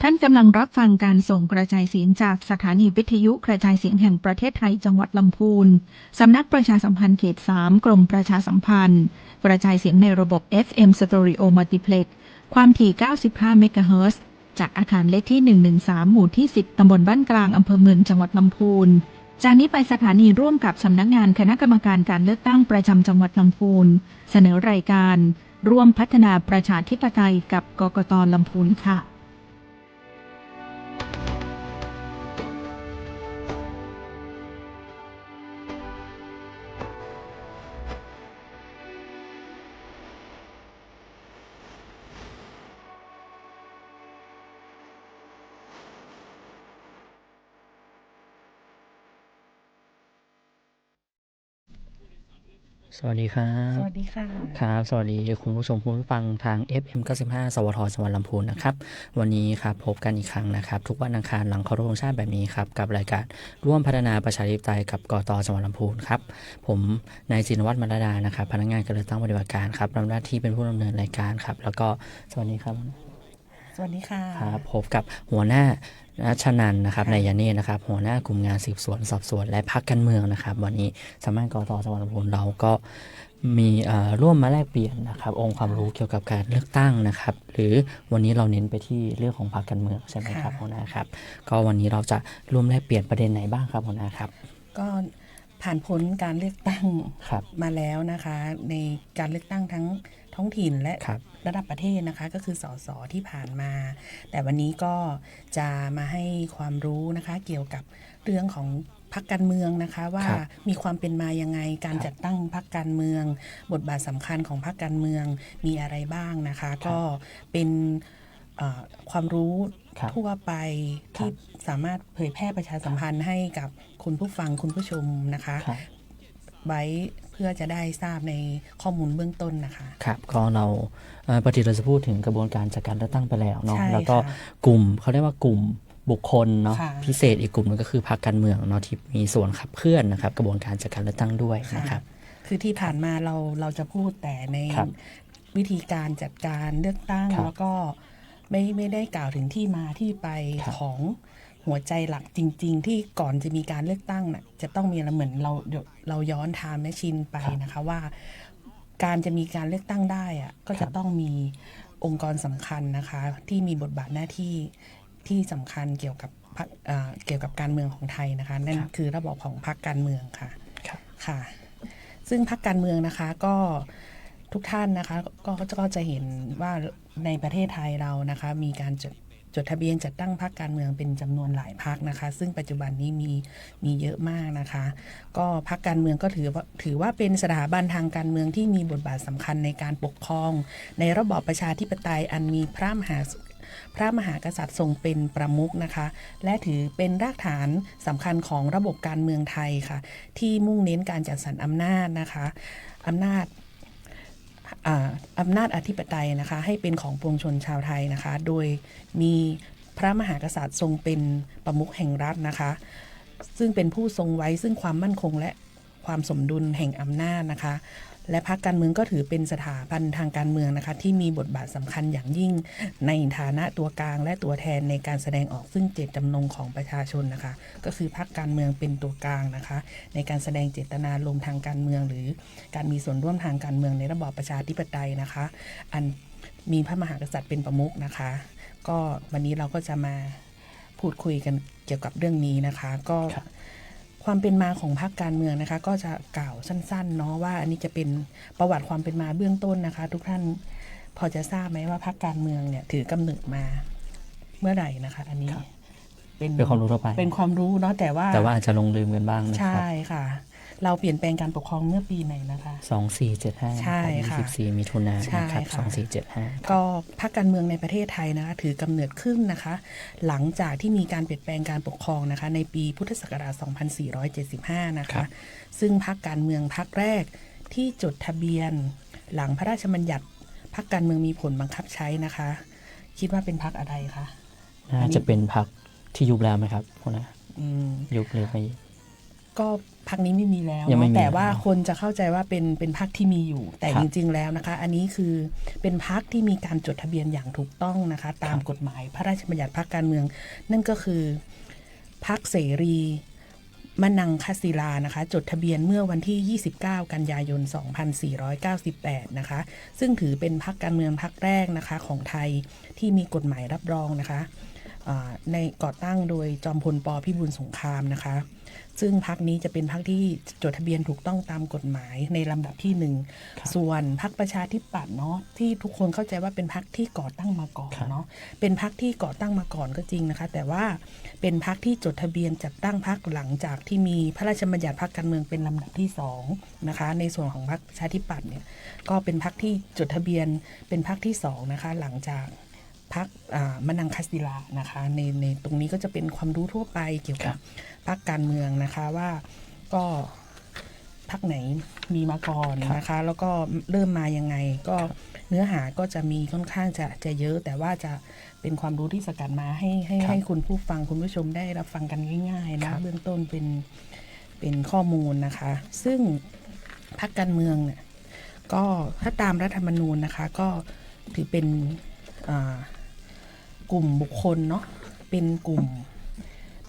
ท่านกำลังรับฟังการส่งกระจายเสียงจากสถานีวิทยุกระจายเสียงแห่งประเทศไทยจังหวัดลำพูนสำนักประชาสัมพันธ์เขต 3 กรมประชาสัมพันธ์กระจายเสียงในระบบ FM Stereo Multiplex ความถี่ 95 เมกะเฮิรตซ์จากอาคารเลขที่ 113 หมู่ที่ 10 ตำบลบ้านกลาง อำเภอเมืองจังหวัดลำพูนจากนี้ไปสถานีร่วมกับสำนักงานคณะกรรมการการเลือกตั้งประจำจังหวัดลำพูนเสนอรายการร่วมพัฒนาประชาธิปไตยกับกกต.ลำพูนค่ะสวัสดีครัสบวัสดีค่ะครับสวัสดีคุณผู้ชมผู้ฟังทาง FM 95 สวทจังหวัดลำพูนนะครับวันนี้ครับพบกันอีกครั้งนะครับทุกวันอังคารหลังเคารพธงชาติแบบนี้ครับกับรายการร่วมพัฒนาประชาธิปไตยกับกต.จังหวัดลำพูนครับผมนายจินวัฒน์มรดานะครับพนักงานการเลือกตั้งปฏิบัติการครับรับหน้าที่เป็นผู้ดำเนินรายการครับแล้วก็สวัสดีครับสวัสดีค่ะครับพบกับหัวหน้าณชนันท์นะครับนายเนตรนะครับหัวหน้ากลุ่มงานสืบสวนสอบสวนและพรรคการเมืองนะครับวันนี้สำนักงานกต.จังหวัดลำพูนเราก็มีร่วมมาแลกเปลี่ยนนะครับองค์ความรู้เกี่ยวกับการเลือกตั้งนะครับหรือวันนี้เราเน้นไปที่เรื่องของพรรคการเมืองใช่ไหมครับหัวหน้าครับก็วันนี้เราจะร่วมแลกเปลี่ยนประเด็นไหนบ้างครับหัวหน้าครับก็ผ่านพ้นการเลือกตั้ง ครับมาแล้วนะคะในการเลือกตั้งทั้งท้องถิ่นและครับระดับประเทศนะคะก็คือสสที่ผ่านมา แต่วันนี้ก็จะมาให้ความรู้นะคะเกี่ยวกับเรื่องของพรรคการเมืองนะคะว่ามีความเป็นมายังไงการจัดตั้งพรรคการเมือง บทบาทสำคัญของพรรคการเมืองมีอะไรบ้างนะคะก็เป็นความรู้ทั่วไปที่สามารถเผยแพร่ประชาสัมพันธ์ให้กับคุณผู้ฟังคุณผู้ชมนะคะไว้เพื่อจะได้ทราบในข้อมูลเบื้องต้นนะคะครับก็เราปกติเราจะพูดถึงกระบวนการจัดการเลือกตั้งไปแล้วเนาะแล้วก็กลุ่มเขาเรียกว่ากลุ่มบุคคลเนาะพิเศษอีกกลุ่มนึงก็คือพรรคการเมืองเนาะที่มีส่วนขับเคลื่อนนะครับกระบวนการจัดการเลือกตั้งด้วยนะครับคือที่ผ่านมาเราจะพูดแต่ในวิธีการจัดการเลือกตั้งแล้วก็ไม่ได้กล่าวถึงที่มาที่ไปของหัวใจหลักจริงๆที่ก่อนจะมีการเลือกตั้งน่ะจะต้องมีอะไรเหมือนเราย้อนไทม์แมชชีนไปนะคะว่าการจะมีการเลือกตั้งได้อะก็จะต้องมีองค์กรสำคัญนะคะที่มีบทบาทหน้าที่ที่สำคัญเกี่ยวกับการเมืองของไทยนะคะนั่นคือระบบของพรรคการเมืองค่ะค่ะซึ่งพรรคการเมืองนะคะก็ทุกท่านนะคะก็จะเห็นว่าในประเทศไทยเรานะคะมีการจดทะเบียนจัดตั้งพรรคการเมืองเป็นจำนวนหลายพรรคนะคะซึ่งปัจจุบันนี้มีเยอะมากนะคะก็พรรคการเมืองก็ถือว่าเป็นสถาบันทางการเมืองที่มีบทบาทสำคัญในการปกครองในระบอบประชาธิปไตยอันมีพระมหากษัตริย์ทรงเป็นประมุขนะคะและถือเป็นรากฐานสำคัญของระบบการเมืองไทยค่ะที่มุ่งเน้นการจัดสรรอำนาจนะคะอำนาจอธิปไตยนะคะให้เป็นของปวงชนชาวไทยนะคะโดยมีพระมหากษัตริย์ทรงเป็นประมุขแห่งรัฐนะคะซึ่งเป็นผู้ทรงไว้ซึ่งความมั่นคงและความสมดุลแห่งอำนาจนะคะและพรรคการเมืองก็ถือเป็นสถาบันทางการเมืองนะคะที่มีบทบาทสำคัญอย่างยิ่งในฐานะตัวกลางและตัวแทนในการแสดงออกซึ่งเจตจำนงของประชาชนนะคะก็คือพรรคการเมืองเป็นตัวกลางนะคะในการแสดงเจตนารมณ์ทางการเมืองหรือการมีส่วนร่วมทางการเมืองในระบอบประชาธิปไตยนะคะอันมีพระมหากษัตริย์เป็นประมุขนะคะก็วันนี้เราก็จะมาพูดคุยกันเกี่ยวกับเรื่องนี้นะคะก็ความเป็นมาของพรรคการเมืองนะคะก็จะกล่าวสั้นๆเนาะว่าอันนี้จะเป็นประวัติความเป็นมาเบื้องต้นนะคะทุกท่านพอจะทราบไหมว่าพรรคการเมืองเนี่ยถือกำเนิดมาเมื่อไหร่นะคะอันนี้เป็นความรู้ทั่วไปเป็นความรู้เนาะแต่ว่าอาจจะลงลืมกันบ้างนะครับใช่ค่ะเราเปลี่ยนแปลงการปกครองเมื่อปีไหนนะคะ2475ใช่ค่ะ24มิถุนายนนะครับ2475ก็พรรคการเมืองในประเทศไทยนะคะถือกำเนิดขึ้นนะคะหลังจากที่มีการเปลี่ยนแปลงการปกครองนะคะในปีพุทธศักราช2475นะคะซึ่งพรรคการเมืองพรรคแรกที่จดทะเบียนหลังพระราชบัญญัติพรรคการเมืองมีผลบังคับใช้นะคะคิดว่าเป็นพรรคอะไรคะน่าจะเป็นพรรคที่ยุบแล้วไหมครับคุณนะยุบเลยไป ก็พรรคนี้ไม่มีแล้ว ยังไม่ เนาะ มี แต่ว่า แล้ว คนจะเข้าใจว่าเป็นพรรคที่มีอยู่ แต่ ครับ จริง ๆแล้วนะคะ อันนี้คือเป็นพรรคที่มีการจดทะเบียนอย่างถูกต้องนะคะ ตามกฎหมายพระราชบัญญัติพรรคการเมือง นั่นก็คือพรรคเสรีมนังคศิลานะคะ จดทะเบียนเมื่อวันที่ 29 กันยายน 2498 นะคะ ซึ่งถือเป็นพรรคการเมืองพรรคแรกนะคะของไทยที่มีกฎหมายรับรองนะคะในก่อตั้งโดยจอมพล ป.พิบูลสงครามนะคะ ซึ่งพรรคนี้จะเป็นพรรคที่จดทะเบียนถูกต้องตามกฎหมายในลำดับที่หนึ่ง ส่วนพรรคประชาธิปัตย์เนาะที่ทุกคนเข้าใจว่าเป็นพรรคที่ก่อตั้งมาก่อน ครับ เนาะเป็นพรรคที่ก่อตั้งมาก่อนก็จริงนะคะ แต่ว่าเป็นพรรคที่จดทะเบียนจัดตั้งพรรคหลังจากที่มีพระราชบัญญัติพรรคการเมืองเป็นลำดับที่2นะคะในส่วนของพรรคประชาธิปัตย์เนี่ยก็เป็นพรรคที่จดทะเบียนเป็นพรรคที่2นะคะหลังจากพรรคมนังคศิลานะคะในตรงนี้ก็จะเป็นความรู้ทั่วไปเกี่ยวกับพรรคการเมืองนะคะว่าก็พรรคไหนมีมาก่อนนะคะ แล้วก็เริ่มมายังไงก็เนื้อหาก็จะมีค่อนข้างจะเยอะ แต่ว่าจะเป็นความรู้ที่สกัดมาให้คุณผู้ฟังคุณผู้ชมได้รับฟังกันง่ายๆนะเบื้องต้นเป็นข้อมูลนะคะ ซึ่งพรรคการเมืองเนี่ยก็ถ้าตามรัฐธรรมนูญนะคะก็ถือเป็นกลุ่มบุคคลเนาะเป็นกลุ่ม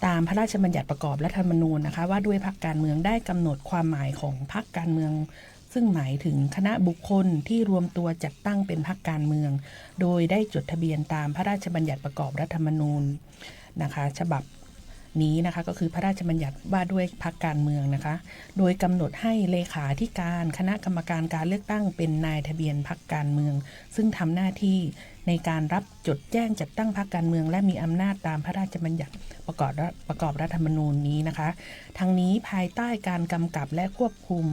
ตามพระราชบัญญัติประกอบรัฐธรรมนูญนะคะว่าด้วยพรรคการเมืองได้กำหนดความหมายของพรรคการเมือง ซึ่งหมายถึงคณะบุคคลที่รวมตัวจัดตั้งเป็นพรรคการเมือง โดยได้จดทะเบียนตามพระราชบัญญัติประกอบรัฐธรรมนูญนะคะฉบับนี้นะคะก็คือพระราชบัญญัติว่าด้วยพรรคการเมืองนะคะโดยกำหนดให้เลขาธิการคณะกรรมการการเลือกตั้งเป็นนายทะเบียนพรรคการเมือง ซึ่งทำหน้าที่ในการรับจดแจ้งจัดตั้งพรรคการเมืองและมีอำนาจตามพระราชบัญญัติประกอบรัฐธรรมนูญนี้นะคะทั้งนี้ภายใต้การกำกับและควบคุม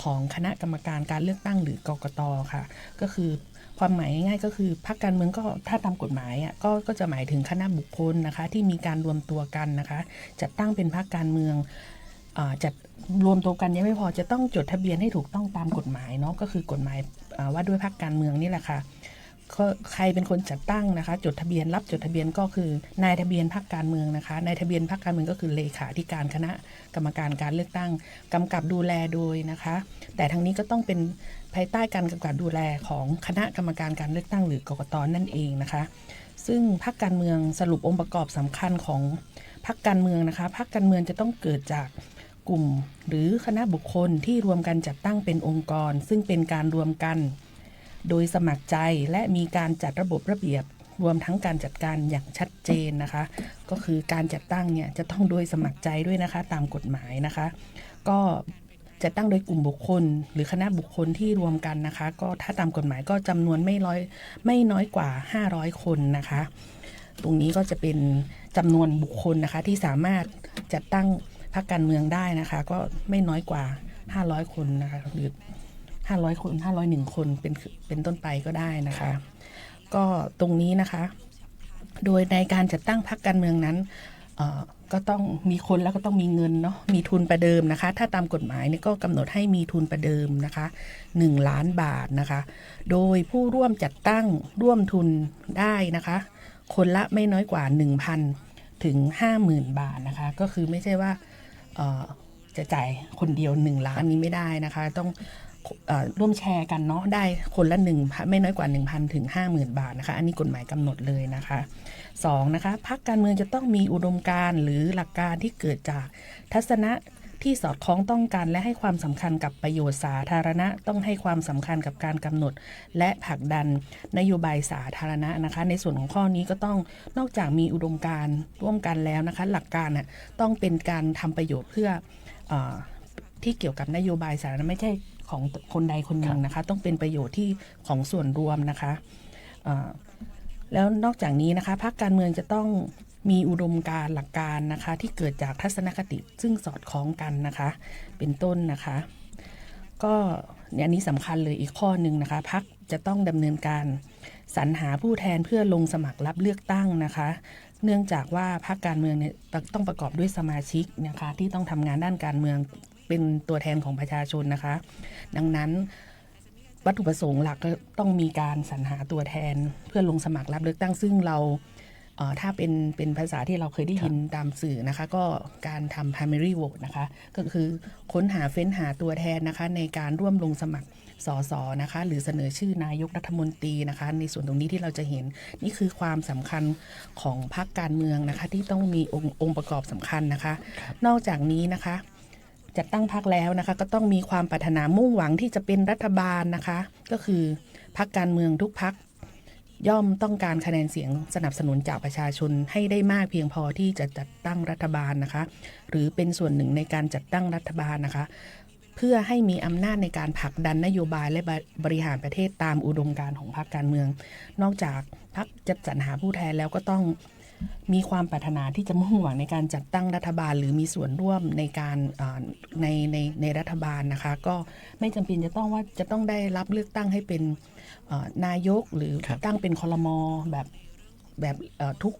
ของคณะกรรมการการเลือกตั้งหรือกกต.ค่ะก็คือความหมายง่ายๆก็คือพรรคการเมืองก็ถ้าตามกฎหมายอ่ะก็จะหมายถึงคณะบุคคลนะคะที่มีการรวมตัวกันนะคะจัดตั้งเป็นพรรคการเมืองจัดรวมตัวกันยังไม่พอจะต้องจดทะเบียนให้ถูกต้องตามกฎหมายเนาะก็คือกฎหมายว่าด้วยพรรคการเมืองนี่แหละค่ะใครเป็นคนจัดตั้งนะคะจดทะเบียนรับจดทะเบียนก็คือนายทะเบียนพรรคการเมืองนะคะนายทะเบียนพรรคการเมืองก็คือเลขาธิการคณะกรรมการการเลือกตั้งกำกับดูแลโดยนะคะแต่ทั้งนี้ก็ต้องเป็นภายใต้การกำกับดูแลของคณะกรรมการการเลือกตั้งหรือกกต.นั่นเองนะคะซึ่งพรรคการเมืองสรุปองค์ประกอบสำคัญของพรรคการเมืองนะคะพรรคการเมืองจะต้องเกิดจากกลุ่มหรือคณะบุคคลที่รวมกันจัดตั้งเป็นองค์กรซึ่งเป็นการรวมกันโดยสมัครใจและมีการจัดระบบระเบียบรวมทั้งการจัดการอย่างชัดเจนนะคะก็คือการจัดตั้งเนี่ยจะต้องโดยสมัครใจด้วยนะคะตามกฎหมายนะคะก็จะตั้งโดยกลุ่มบุคคลหรือคณะบุคคลที่รวมกันนะคะก็ถ้าตามกฎหมายก็จำนวนไม่น้อยกว่า500คนนะคะตรงนี้ก็จะเป็นจำนวนบุคคลนะคะที่สามารถจัดตั้งพรรคการเมืองได้นะคะก็ไม่น้อยกว่า500คนนะคะหรือ500คน501คนเป็นต้นไปก็ได้นะคะก็ตรงนี้นะคะโดยในการจัดตั้งพรรคการเมืองนั้นก็ต้องมีคนแล้วก็ต้องมีเงินเนาะมีทุนประเดิมนะคะถ้าตามกฎหมายเนี่ยก็กำหนดให้มีทุนประเดิมนะคะ1 ล้านบาทนะคะโดยผู้ร่วมจัดตั้งร่วมทุนได้นะคะคนละไม่น้อยกว่า 1,000 ถึง 50,000 บาทนะคะก็คือไม่ใช่ว่าจะจ่ายคนเดียว1 ล้านนี้ไม่ได้นะคะต้องร่วมแชร์กันเนาะได้คนละ1ไม่น้อยกว่า 1,000 ถึง 50,000 บาทนะคะอันนี้กฎหมายกำหนดเลยนะคะ2นะคะพรรคการเมืองจะต้องมีอุดมการณ์หรือหลักการที่เกิดจากทัศนะที่สอดคล้องต้องกันและให้ความสำคัญกับประโยชน์สาธารณะต้องให้ความสำคัญกับการกำหนดและผลักดันนโยบายสาธารณะนะคะในส่วนของข้อนี้ก็ต้องนอกจากมีอุดมการณ์ร่วมกันแล้วนะคะหลักการน่ะต้องเป็นการทำประโยชน์เพื่อที่เกี่ยวกับนโยบายสาธารณะไม่ใช่ของคนใดคนหนึ่งนะคะต้องเป็นประโยชน์ที่ของส่วนรวมนะคะแล้วนอกจากนี้นะคะพรรคการเมืองจะต้องมีอุดมการณ์หลักการนะคะที่เกิดจากทัศนคติซึ่งสอดคล้องกันนะคะเป็นต้นนะคะก็เนี่ยอันนี้สำคัญเลยอีกข้อหนึ่งนะคะพรรคจะต้องดำเนินการสรรหาผู้แทนเพื่อลงสมัครรับเลือกตั้งนะคะเนื่องจากว่าพรรคการเมืองเนี่ยต้องประกอบด้วยสมาชิกนะคะที่ต้องทำงานด้านการเมืองเป็นตัวแทนของประชาชนนะคะดังนั้นวัตถุประสงค์หลักก็ต้องมีการสรรหาตัวแทนเพื่อลงสมัครรับเลือกตั้งซึ่งเรา ถ้าเป็นภาษาที่เราเคยได้ยินตามสื่อนะคะก็การทำ primary vote นะคะก็คือค้นหาเฟ้นหาตัวแทนนะคะในการร่วมลงสมัครสสนะคะหรือเสนอชื่อนายกรัฐมนตรีนะคะในส่วนตรงนี้ที่เราจะเห็นนี่คือความสำคัญของพรรคการเมืองนะคะที่ต้องมีองค์ประกอบสำคัญนะคะนอกจากนี้นะคะจัดตั้งพรรคแล้วนะคะก็ต้องมีความปรารถนามุ่งหวังที่จะเป็นรัฐบาลนะคะก็คือพรรคการเมืองทุกพรรคย่อมต้องการคะแนนเสียงสนับสนุนจากประชาชนให้ได้มากเพียงพอที่จะจัดตั้งรัฐบาลนะคะหรือเป็นส่วนหนึ่งในการจัดตั้งรัฐบาลนะคะเพื่อให้มีอำนาจในการผลักดันนโยบายและบริหารประเทศตามอุดมการณ์ของพรรคการเมืองนอกจากพรรคจะสรรหาผู้แทนแล้วก็ต้องมีความปรารถนาที่จะมุ่งหวังในการจัดตั้งรัฐบาลหรือมีส่วนร่วมในการในรัฐบาลนะคะก็ไม่จำเป็นจะต้องได้รับเลือกตั้งให้เป็นนายกหรือตั้งเป็นครม.แบบทุก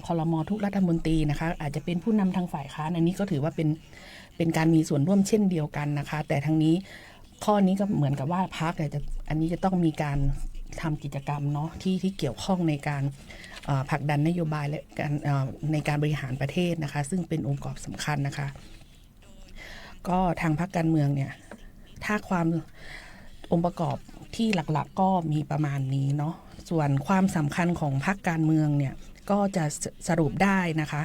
ครม.ทุกรัฐมนตรีนะคะอาจจะเป็นผู้นำทางฝ่ายค้านอันนี้ก็ถือว่าเป็นการมีส่วนร่วมเช่นเดียวกันนะคะแต่ทั้งนี้ข้อนี้ก็เหมือนกับว่าพรรคอันนี้จะต้องมีการทำกิจกรรมเนาะที่เกี่ยวข้องในการผลักดันนโยบายและในการบริหารประเทศนะคะซึ่งเป็นองค์ประกอบสำคัญนะคะก็ทางพรรคการเมืองเนี่ยถ้าความองค์ประกอบที่หลักๆก็มีประมาณนี้เนาะส่วนความสำคัญของพรรคการเมืองเนี่ยก็จะสรุปได้นะคะ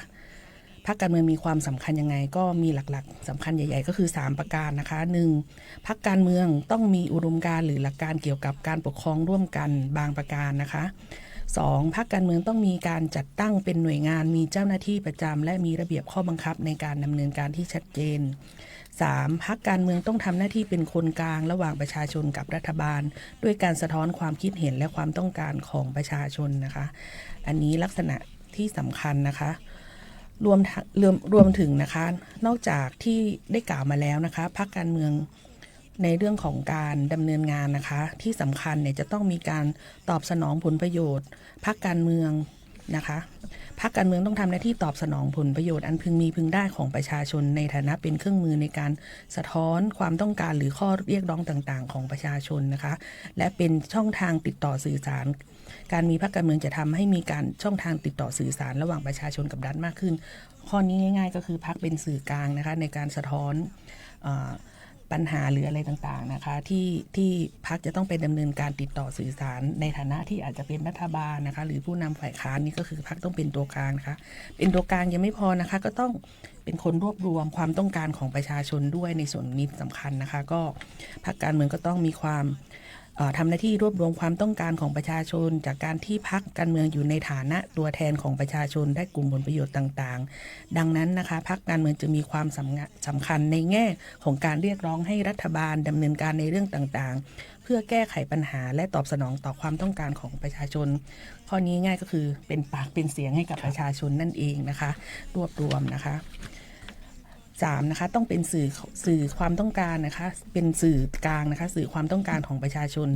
พรรคการเมืองมีความสำคัญยังไงก็มีหลักๆสำคัญใหญ่ๆก็คือ3ประการนะคะ 1. พรรคการเมืองต้องมีอุดมการณ์หรือหลักการเกี่ยวกับการปกครองร่วมกันบางประการนะคะ 2. พรรคการเมืองต้องมีการจัดตั้งเป็นหน่วยงานมีเจ้าหน้าที่ประจำและมีระเบียบข้อบังคับในการดำเนินการที่ชัดเจน 3. พรรคการเมืองต้องทำหน้าที่เป็นคนกลางระหว่างประชาชนกับรัฐบาลด้วยการสะท้อนความคิดเห็นและความต้องการของประชาชนนะคะอันนี้ลักษณะที่สำคัญนะคะรวมถึงนะคะนอกจากที่ได้กล่าวมาแล้วนะคะพรรคการเมืองในเรื่องของการดำเนินงานนะคะที่สำคัญเนี่ยจะต้องมีการตอบสนองผลประโยชน์พรรคการเมืองนะคะพรรคการเมืองต้องทำหน้าที่ตอบสนองผลประโยชน์อันพึงมีพึงได้ของประชาชนในฐานะเป็นเครื่องมือในการสะท้อนความต้องการหรือข้อเรียกร้องต่างๆของประชาชนนะคะและเป็นช่องทางติดต่อสื่อสารการมีพรรคการเมืองจะทำให้มีการช่องทางติดต่อสื่อสารระหว่างประชาชนกับรัฐมากขึ้นข้อนี้ง่ายๆก็คือพรรคเป็นสื่อกลางนะคะในการสะท้อนปัญหาหรืออะไรต่างๆนะคะที่พรรคจะต้องไปดำเนินการติดต่อสื่อสารในฐานะที่อาจจะเป็นรัฐบาลนะคะหรือผู้นำฝ่ายค้านนี่ก็คือพรรคต้องเป็นตัวกลางนะคะเป็นตัวกลางยังไม่พอนะคะก็ต้องเป็นคนรวบรวมความต้องการของประชาชนด้วยในส่วนนี้สำคัญนะคะก็พรรคการเมืองก็ต้องมีความทำหน้าที่รวบรวมความต้องการของประชาชนจากการที่พรรคการเมืองอยู่ในฐานะตัวแทนของประชาชนได้กลุ่มผลประโยชน์ต่างๆดังนั้นนะคะพรรคการเมืองจะมีความสำคัญในแง่ของการเรียกร้องให้รัฐบาลดำเนินการในเรื่องต่างๆเพื่อแก้ไขปัญหาและตอบสนองต่อความต้องการของประชาชนข้อนี้ง่ายก็คือเป็นปากเป็นเสียงให้กับประชาชนนั่นเองนะคะรวบรวมนะคะ3นะคะต้องเป็นสื่อความต้องการนะคะเป็นสื่อกลางนะคะสื่อความต้องการของประชาชน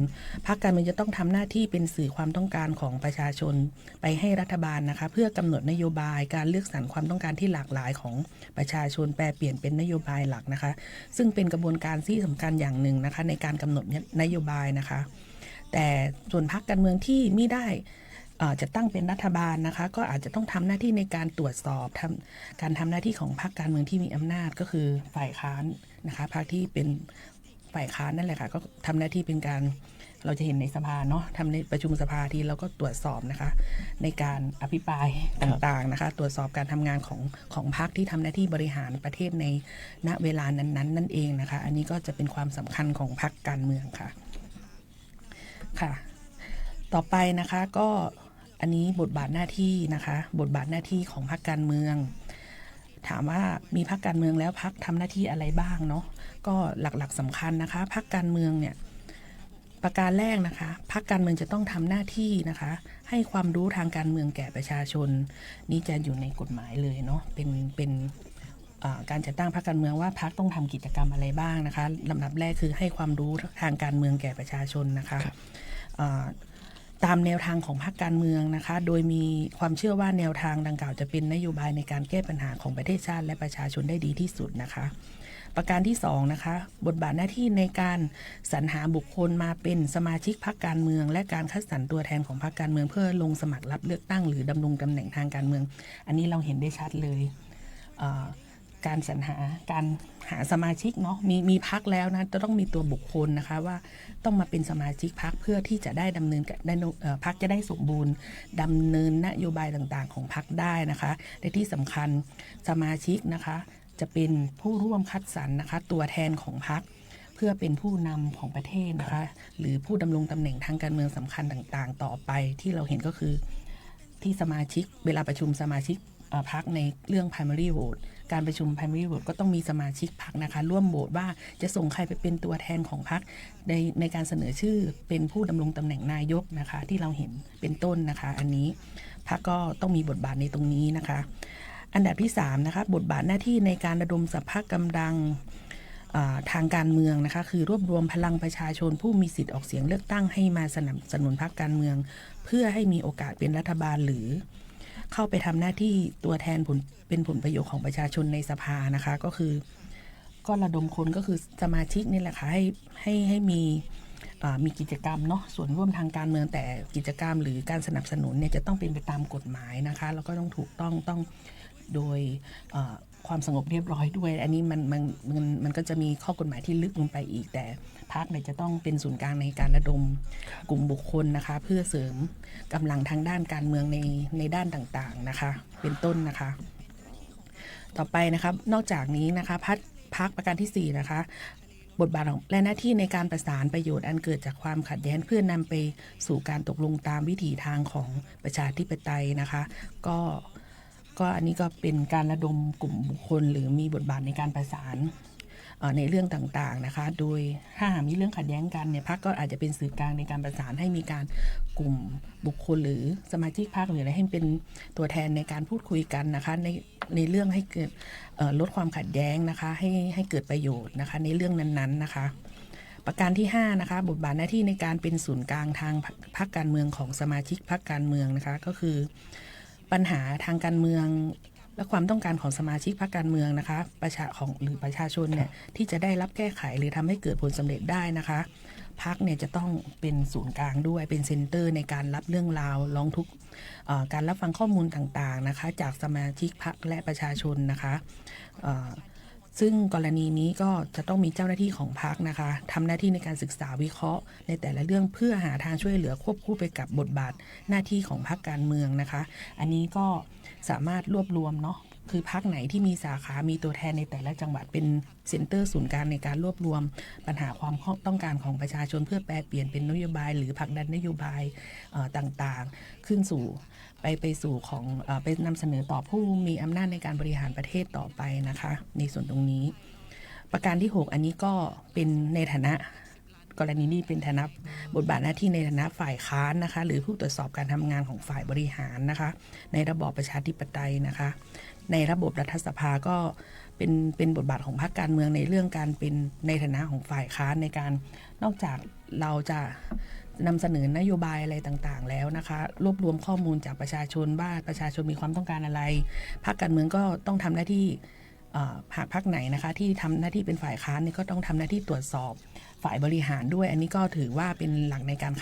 พรรคการเมืองจะต้องทำหน้าที่เป็นสื่อความต้องการของประชาชนไปให้รัฐบาลนะคะเพื่อกำหนดนโยบายการเลือกสรรความต้องการที่หลากหลายของประชาชนแปลเปลี่ยนเป็นนโยบายหลักนะคะซึ่งเป็นกระบวนการที่สำคัญอย่างหนึ่งนะคะในการกำหนดนโยบายนะคะแต่ส่วนพรรคการเมืองที่ไม่ได้จะตั้งเป็นรัฐบาลนะคะก็อาจจะต้องทำหน้าที่ในการตรวจสอบการทำหน้าที่ของพรรคการเมืองที่มีอำนาจก็คือฝ่ายค้านนะคะพรรคที่เป็นฝ่ายค้านนั่นแหละค่ะก็ทำหน้าที่เป็นการเราจะเห็นในสภาเนาะทำในประชุมสภาที่เราก็ตรวจสอบนะคะในการอภิปรายต่างๆนะคะตรวจสอบการทำงานของพรรคที่ทำหน้าที่บริหารประเทศในณเวลานั้นนั่นเองนะคะอันนี้ก็จะเป็นความสำคัญของพรรคการเมืองค่ะต่อไปนะคะก็อันนี้บทบาทหน้าที่นะคะบทบาทหน้าที่ของพรรคการเมืองถามว่ามีพรรคการเมืองแล้วพรรคทำหน้าที่อะไรบ้างเนาะก็หลักๆสำคัญนะคะพรรคการเมืองเนี่ยประการแรกนะคะพรรคการเมืองจะต้องทำหน้าที่นะคะให้ความรู้ทางการเมืองแก่ประชาชนนี่จะอยู่ในกฎหมายเลยเนาะเป็นการจัดตั้งพรรคการเมืองว่าพรรคต้องทำกิจกรรมอะไรบ้างนะคะลำดับแรกคือให้ความรู้ทางการเมืองแก่ประชาชนนะคะตามแนวทางของพรรคการเมืองนะคะโดยมีความเชื่อว่าแนวทางดังกล่าวจะเป็นนโยบายในการแก้ปัญหาของประเทศชาติและประชาชนได้ดีที่สุดนะคะ ประการที่2นะคะบทบาทหน้าที่ในการสรรหาบุคคลมาเป็นสมาชิกพรรคการเมืองและการคัดสรรตัวแทนของพรรคการเมืองเพื่อลงสมัครรับเลือกตั้งหรือดำรงตำแหน่งทางการเมือง อันนี้เราเห็นได้ชัดเลยการสรรหาการหาสมาชิกเนาะมีพรรคแล้วนะจะต้องมีตัวบุคคลนะคะว่าต้องมาเป็นสมาชิกพรรคเพื่อที่จะได้ดำเนินพรรคจะได้สมบูรณ์ดำเนินนโยบายต่างๆของพรรคได้นะคะและที่สำคัญสมาชิกนะคะจะเป็นผู้ร่วมคัดสรรนะคะตัวแทนของพรรคเพื่อเป็นผู้นำของประเทศนะคะหรือผู้ดำรงตำแหน่งทางการเมืองสำคัญต่างๆต่อไปที่เราเห็นก็คือที่สมาชิกเวลาประชุมสมาชิกพรรคในเรื่อง primary vote การประชุม primary vote ก็ต้องมีสมาชิกพรรคนะคะร่วมโหวตว่าจะส่งใครไปเป็นตัวแทนของพรรคในการเสนอชื่อเป็นผู้ดำรงตำแหน่งนายกนะคะที่เราเห็นเป็นต้นนะคะอันนี้พรรคก็ต้องมีบทบาทในตรงนี้นะคะอันดับที่3นะคะบทบาทหน้าที่ในการระดมสภาพกำลังทางการเมืองนะคะคือรวบรวมพลังประชาชนผู้มีสิทธิ์ออกเสียงเลือกตั้งให้มาสนับสนุนพรรคการเมืองเพื่อให้มีโอกาสเป็นรัฐบาลหรือเข้าไปทำหน้าที่ตัวแทนเป็นผลประโยชน์ของประชาชนในสภานะคะก็คือก็ระดมคนก็คือสมาชิกนี่แหละค่ะให้มีกิจกรรมเนาะส่วนร่วมทางการเมืองแต่กิจกรรมหรือการสนับสนุนเนี่ยจะต้องเป็นไปตามกฎหมายนะคะแล้วก็ต้องถูกต้องโดยความสงบเรียบร้อยด้วยอันนี้มันก็จะมีข้อกฎหมายที่ลึกลงไปอีกแต่พรรคเนี่ยจะต้องเป็นศูนย์กลางในการระดมกลุ่มบุคคลนะคะเพื่อเสริมกำลังทางด้านการเมืองในด้านต่างๆนะคะเป็นต้นนะคะต่อไปนะคะนอกจากนี้นะคะพรรคประการที่4นะคะบทบาทและหน้าที่ในการประสานประโยชน์อันเกิดจากความขัดแย้งเพื่อนำไปสู่การตกลงตามวิถีทางของประชาธิปไตยนะคะก็อันนี้ก็เป็นการระดมกลุ่มบุคคลหรือมีบทบาทในการประสานในเรื่องต่างๆนะคะโดยถ้าหากมีเรื่องขัดแย้งกันเนี่ยพรรคก็อาจจะเป็นสื่อกลางในการประสานให้มีการกลุ่มบุคคลหรือสมาชิกพรรคหรืออะไรให้เป็นตัวแทนในการพูดคุยกันนะคะในเรื่องให้เกิดลดความขัดแย้งนะคะให้เกิดประโยชน์นะคะในเรื่องนั้นๆนะคะประการที่5นะคะบทบาทหน้าที่ในการเป็นศูนย์กลางทางพรรคการเมืองของสมาชิกพรรคการเมืองนะคะก็คือปัญหาทางการเมืองและความต้องการของสมาชิกพรรคการเมืองนะคะประชาชนเนี่ยที่จะได้รับแก้ไขหรือทำให้เกิดผลสำเร็จได้นะคะพรรคเนี่ยจะต้องเป็นศูนย์กลางด้วยเป็นเซ็นเตอร์ในการรับเรื่องราวร้องทุกข์การรับฟังข้อมูลต่างๆนะคะจากสมาชิกพรรคและประชาชนนะคะซึ่งกรณีนี้ก็จะต้องมีเจ้าหน้าที่ของพรรคนะคะทำหน้าที่ในการศึกษาวิเคราะห์ในแต่ละเรื่องเพื่อหาทางช่วยเหลือควบคู่ไปกับบทบาทหน้าที่ของพรรคการเมืองนะคะอันนี้ก็สามารถรวบรวมเนาะคือพรรคไหนที่มีสาขามีตัวแทนในแต่ละจังหวัดเป็นเซ็นเตอร์ศูนย์กลางในการรวบรวมปัญหาความต้องการของประชาชนเพื่อแปลเปลี่ยนเป็นนโยบายหรือผลักดันนโยบายต่างๆขึ้นสู่ไปสู่ของไปนำเสนอต่อผู้มีอำนาจในการบริหารประเทศต่อไปนะคะในส่วนตรงนี้ประการที่6อันนี้ก็เป็นในฐานะกรณีนี้เป็นฐานะบทบาทหน้าที่ในฐานะฝ่ายค้านนะคะหรือผู้ตรวจสอบการทำงานของฝ่ายบริหารนะคะในระบอบประชาธิปไตยนะคะในระบบรัฐสภาก็เป็นบทบาทของพรรคการเมืองในเรื่องการเป็นในฐานะของฝ่ายค้านในการนอกจากเราจะนำเสนอนโยบายอะไรต่างๆแล้วนะคะรวบรวมข้อมูลจากประชาชนว่าประชาชนมีความต้องการอะไรพรรคการเมืองก็ต้องทำหน้าที่หากพรรคไหนนะคะที่ทำหน้าที่เป็นฝ่ายค้านนี่ก็ต้องทำหน้าที่ตรวจสอบฝ่ายบริหารด้วยอันนี้ก็ถือว่าเป็นหลักในการ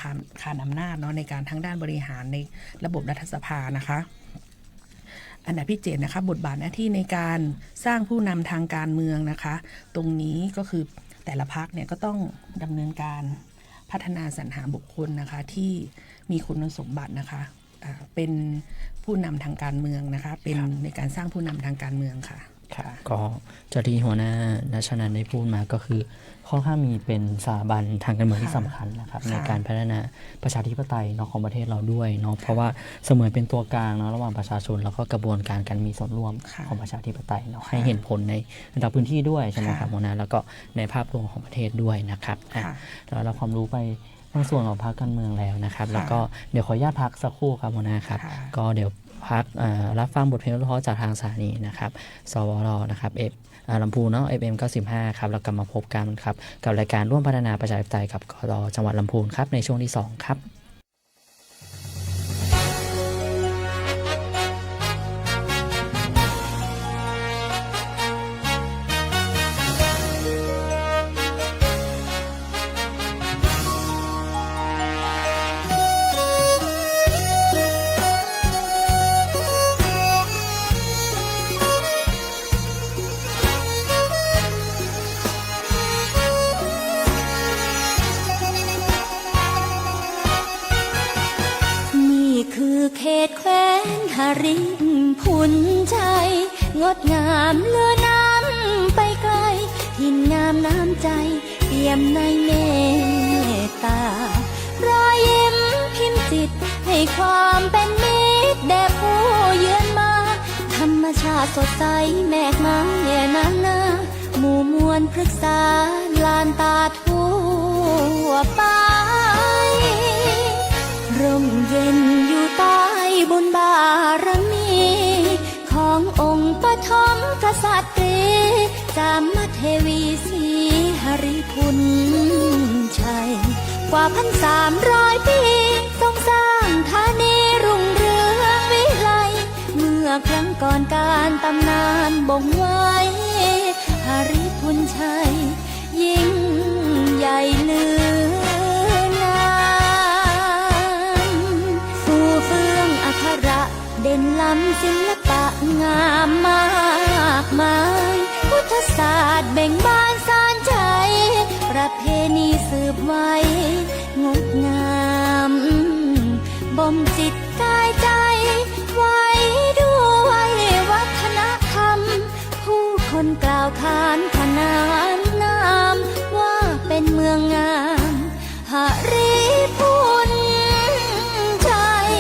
คานอำนาจเนาะในการทั้งด้านบริหารในระบบรัฐสภานะคะอันดับที่7นะคะบทบาทหน้าที่ในการสร้างผู้นำทางการเมืองนะคะตรงนี้ก็คือแต่ละพรรคเนี่ยก็ต้องดำเนินการพัฒนาสรรหาบุคคลนะคะที่มีคุณสมบัตินะคะเป็นผู้นำทางการเมืองนะคะเป็นในการสร้างผู้นำทางการเมืองค่ะก็จะที่หัวหน้าณชนันท์ได้พูดมาก็คือค่อนข้างมีเป็นสถาบันทางการเมืองที่สำคัญนะครับในการพัฒนาประชาธิปไตยของประเทศเราด้วยเนาะเพราะว่าเสมือนเป็นตัวกลางเนาะระหว่างประชาชนแล้วก็กระบวนการการมีส่วนร่วมของประชาธิปไตยเนาะให้เห็นผลในระดับพื้นที่ด้วยใช่ไหมครับหัวหน้าแล้วก็ในภาพรวมของประเทศด้วยนะครับเรารับความรู้ไปบางส่วนของพรรคการเมืองแล้วนะครับแล้วก็เดี๋ยวขออนุญาตพักสักครู่ครับหัวหน้าครับก็เดี๋ยวพักรับฟังบทเพลงเพราะจากทางสถานีนะครับสวรนะครับลำพูนเนาะ FM 95ครับแล้วกลับมาพบกันครับกับรายการร่วมพัฒนาประชาธิปไตยกับกต.จังหวัดลำพูนครับในช่วงที่2ครับ ริพุนชัยงดงามเลือน้ำไปไกลถิ่นงามน้ำใจเปี่ยมในเมตตารอยยิ้มพิมพ์จิตให้ความเป็นมิตรแด่ผู้เยือนมาธรรมชาติสดใสแมกไม้นานาหมู่มวลพฤกษาลานตาทั่วไปร่มเย็นอยู่ใต้บุญบารมีขององค์ปฐมกษัตริย์จามเทวีศรีหริพุนชัยกว่า1,300 ปีทรงสร้างธานีรุ่งเรืองวิไลเมื่อครั้งก่อนการตำนานบ่งไว้หริพุนชัยยิ่งใหญ่เหลืองามฟูเฟื่องอัคระเด่นล้ำศิลปะงามมากมายพุทธศาสตร์เบ่งบานสานใจประเพณีสืบไว้งดงามบ่มจิตกายใจไว้ด้วยวัฒนธรรมผู้คนกล่าวขานขนานนามว่าเป็นเมืองงามหริพุนชัย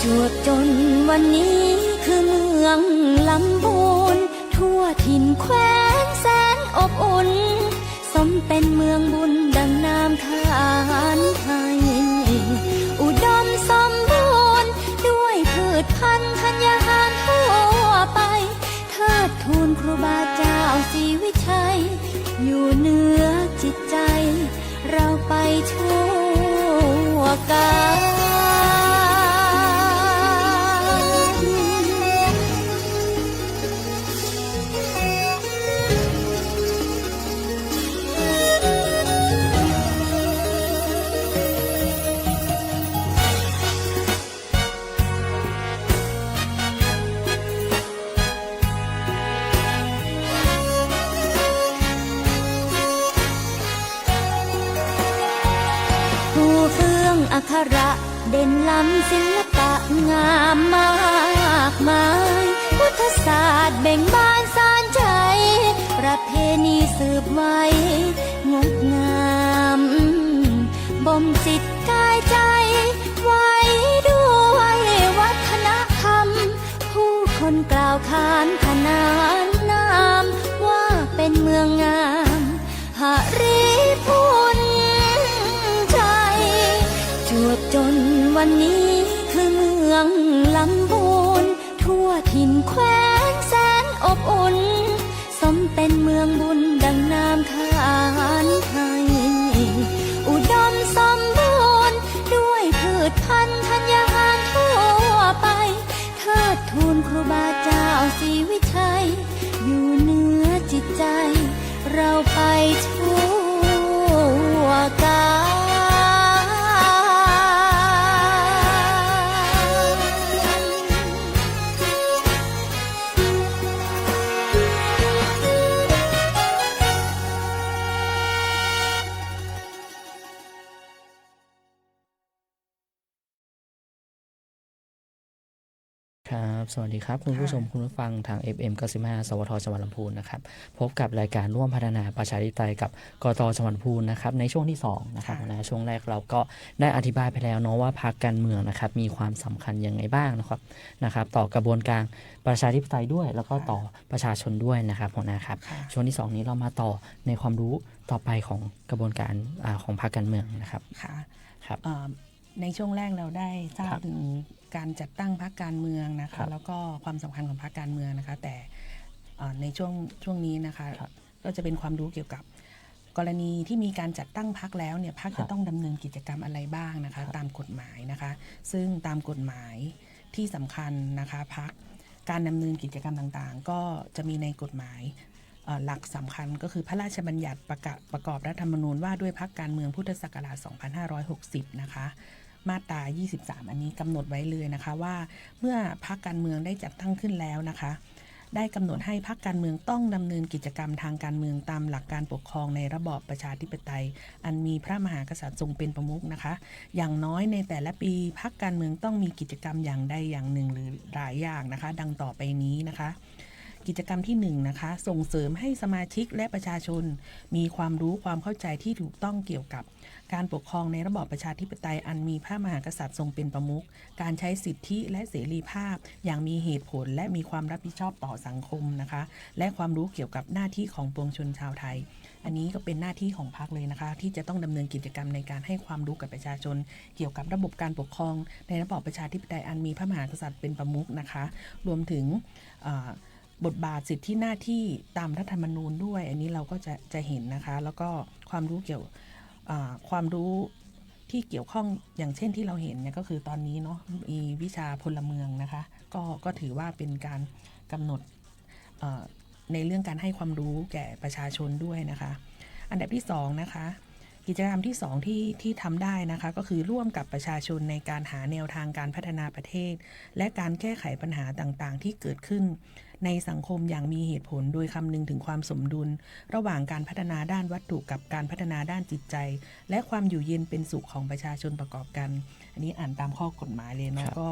จวบจนวันนี้คือเมืองลำพูนทั่วถิ่นแคว้นแสนอบอุ่นสมเป็นเมืองบุญดังนามขานไทยอุดมสมบูรณ์ด้วยพืชพันธุ์ธัญญาหารทั่วไปเทิดทูนครูบาเจ้าศรีวิชัยอยู่เหนือจิตใจเราไปทั่วกาลอัคระเด่นล้ำศิลปะงามมากมายพุทธศาสตร์เบ่งบานสานใจประเพณีสืบไว้งดงามบ่มจิตกายใจไว้ด้วยวัฒนธรรมผู้คนกล่าวขานขนานนามว่าเป็นเมืองงามหริพุนจวบจนวันนี้คือเมืองลำพูนทั่วถิ่นแคว้นแสนอบอุ่นสมเป็นเมืองบุญดังนามขานไทยอุดมสมบูรณ์ด้วยพืชพันธุ์ธัญญาหารทั่วไปเทิดทูนครูบาเจ้าศรีวิชัยอยู่เหนือจิตใจเราไปทั่วกาลครับสวัสดีครับคุณผู้ชมคุณผู้ฟังทาง FM 95 สวทจังหวัดลำพูนนะครับพบกับรายการร่วมพัฒนาประชาธิปไตยกับกต.จังหวัดลำพูนนะครับในช่วงที่2นะครับนะช่วงแรกเราก็ได้อธิบายไปแล้วเนาะว่าพรรคการเมืองนะครับมีความสำคัญยังไงบ้างนะครับต่อกระบวนการประชาธิปไตยด้วยแล้วก็ต่อประชาชนด้วยนะครับหัวหน้าครับช่วงที่2นี้เรามาต่อในความรู้ต่อไปของกระบวนการของพรรคการเมืองนะครับค่ะครับในช่วงแรกเราได้ทราบถึงการจัดตั้งพรรคการเมืองนะคะแล้วก็ความสำคัญของพรรคการเมืองนะคะแต่ในช่วงนี้นะคะก็จะเป็นความรู้เกี่ยวกับกรณีที่มีการจัดตั้งพรรคแล้วเนี่ยพรรคจะต้องดำเนินกิจกรรมอะไรบ้างนะคะตามกฎหมายนะคะซึ่งตามกฎหมายที่สำคัญนะคะพรรคการดำเนินกิจกรรมต่างๆก็จะมีในกฎหมายหลักสำคัญก็คือพระราชบัญญัติประกอบรัฐธรรมนูญว่าด้วยพรรคการเมืองพุทธศักราช 2560 นะคะมาตรา 23 อันนี้กำหนดไว้เลยนะคะว่าเมื่อพรรคการเมืองได้จัดตั้งขึ้นแล้วนะคะ ได้กำหนดให้พรรคการเมืองต้องดำเนินกิจกรรมทางการเมืองตามหลักการปกครองในระบอบประชาธิปไตยอันมีพระมหากษัตริย์ทรงเป็นประมุขนะคะอย่างน้อยในแต่ละปีพรรคการเมืองต้องมีกิจกรรมอย่างใดอย่างหนึ่งหรือหลายอย่างนะคะดังต่อไปนี้นะคะกิจกรรมที่1นะคะส่งเสริมให้สมาชิกและประชาชนมีความรู้ความเข้าใจที่ถูกต้องเกี่ยวกับการปกครองในระบอบประชาธิปไตยอันมีพระมหากษัตริย์ทรงเป็นประมุขการใช้สิทธิและเสรีภาพอย่างมีเหตุผลและมีความรับผิดชอบต่อสังคมนะคะและความรู้เกี่ยวกับหน้าที่ของปวงชนชาวไทยอันนี้ก็เป็นหน้าที่ของพรรคเลยนะคะที่จะต้องดำเนินกิจกรรมในการให้ความรู้กับประชาชนเกี่ยวกับระบบการปกครองในระบอบประชาธิปไตยอันมีพระมหากษัตริย์เป็นประมุขนะคะรวมถึงบทบาทสิทธิหน้าที่ตามรัฐธรรมนูญด้วยอันนี้เราก็จะเห็นนะคะแล้วก็ความรู้ความรู้ที่เกี่ยวข้องอย่างเช่นที่เราเห็นเนี่ยก็คือตอนนี้เนาะมีวิชาพลเมืองนะคะก็ถือว่าเป็นการกำหนดในเรื่องการให้ความรู้แก่ประชาชนด้วยนะคะอันดับที่2นะคะกิจกรรมที่2ที่ทำได้นะคะก็คือร่วมกับประชาชนในการหาแนวทางการพัฒนาประเทศและการแก้ไขปัญหาต่างๆที่เกิดขึ้นในสังคมอย่างมีเหตุผลโดยคำนึงถึงความสมดุลระหว่างการพัฒนาด้านวัตถุกับการพัฒนาด้านจิตใจและความอยู่เย็นเป็นสุขของประชาชนประกอบกันอันนี้อ่านตามข้อกฎหมายเลยเนาะก็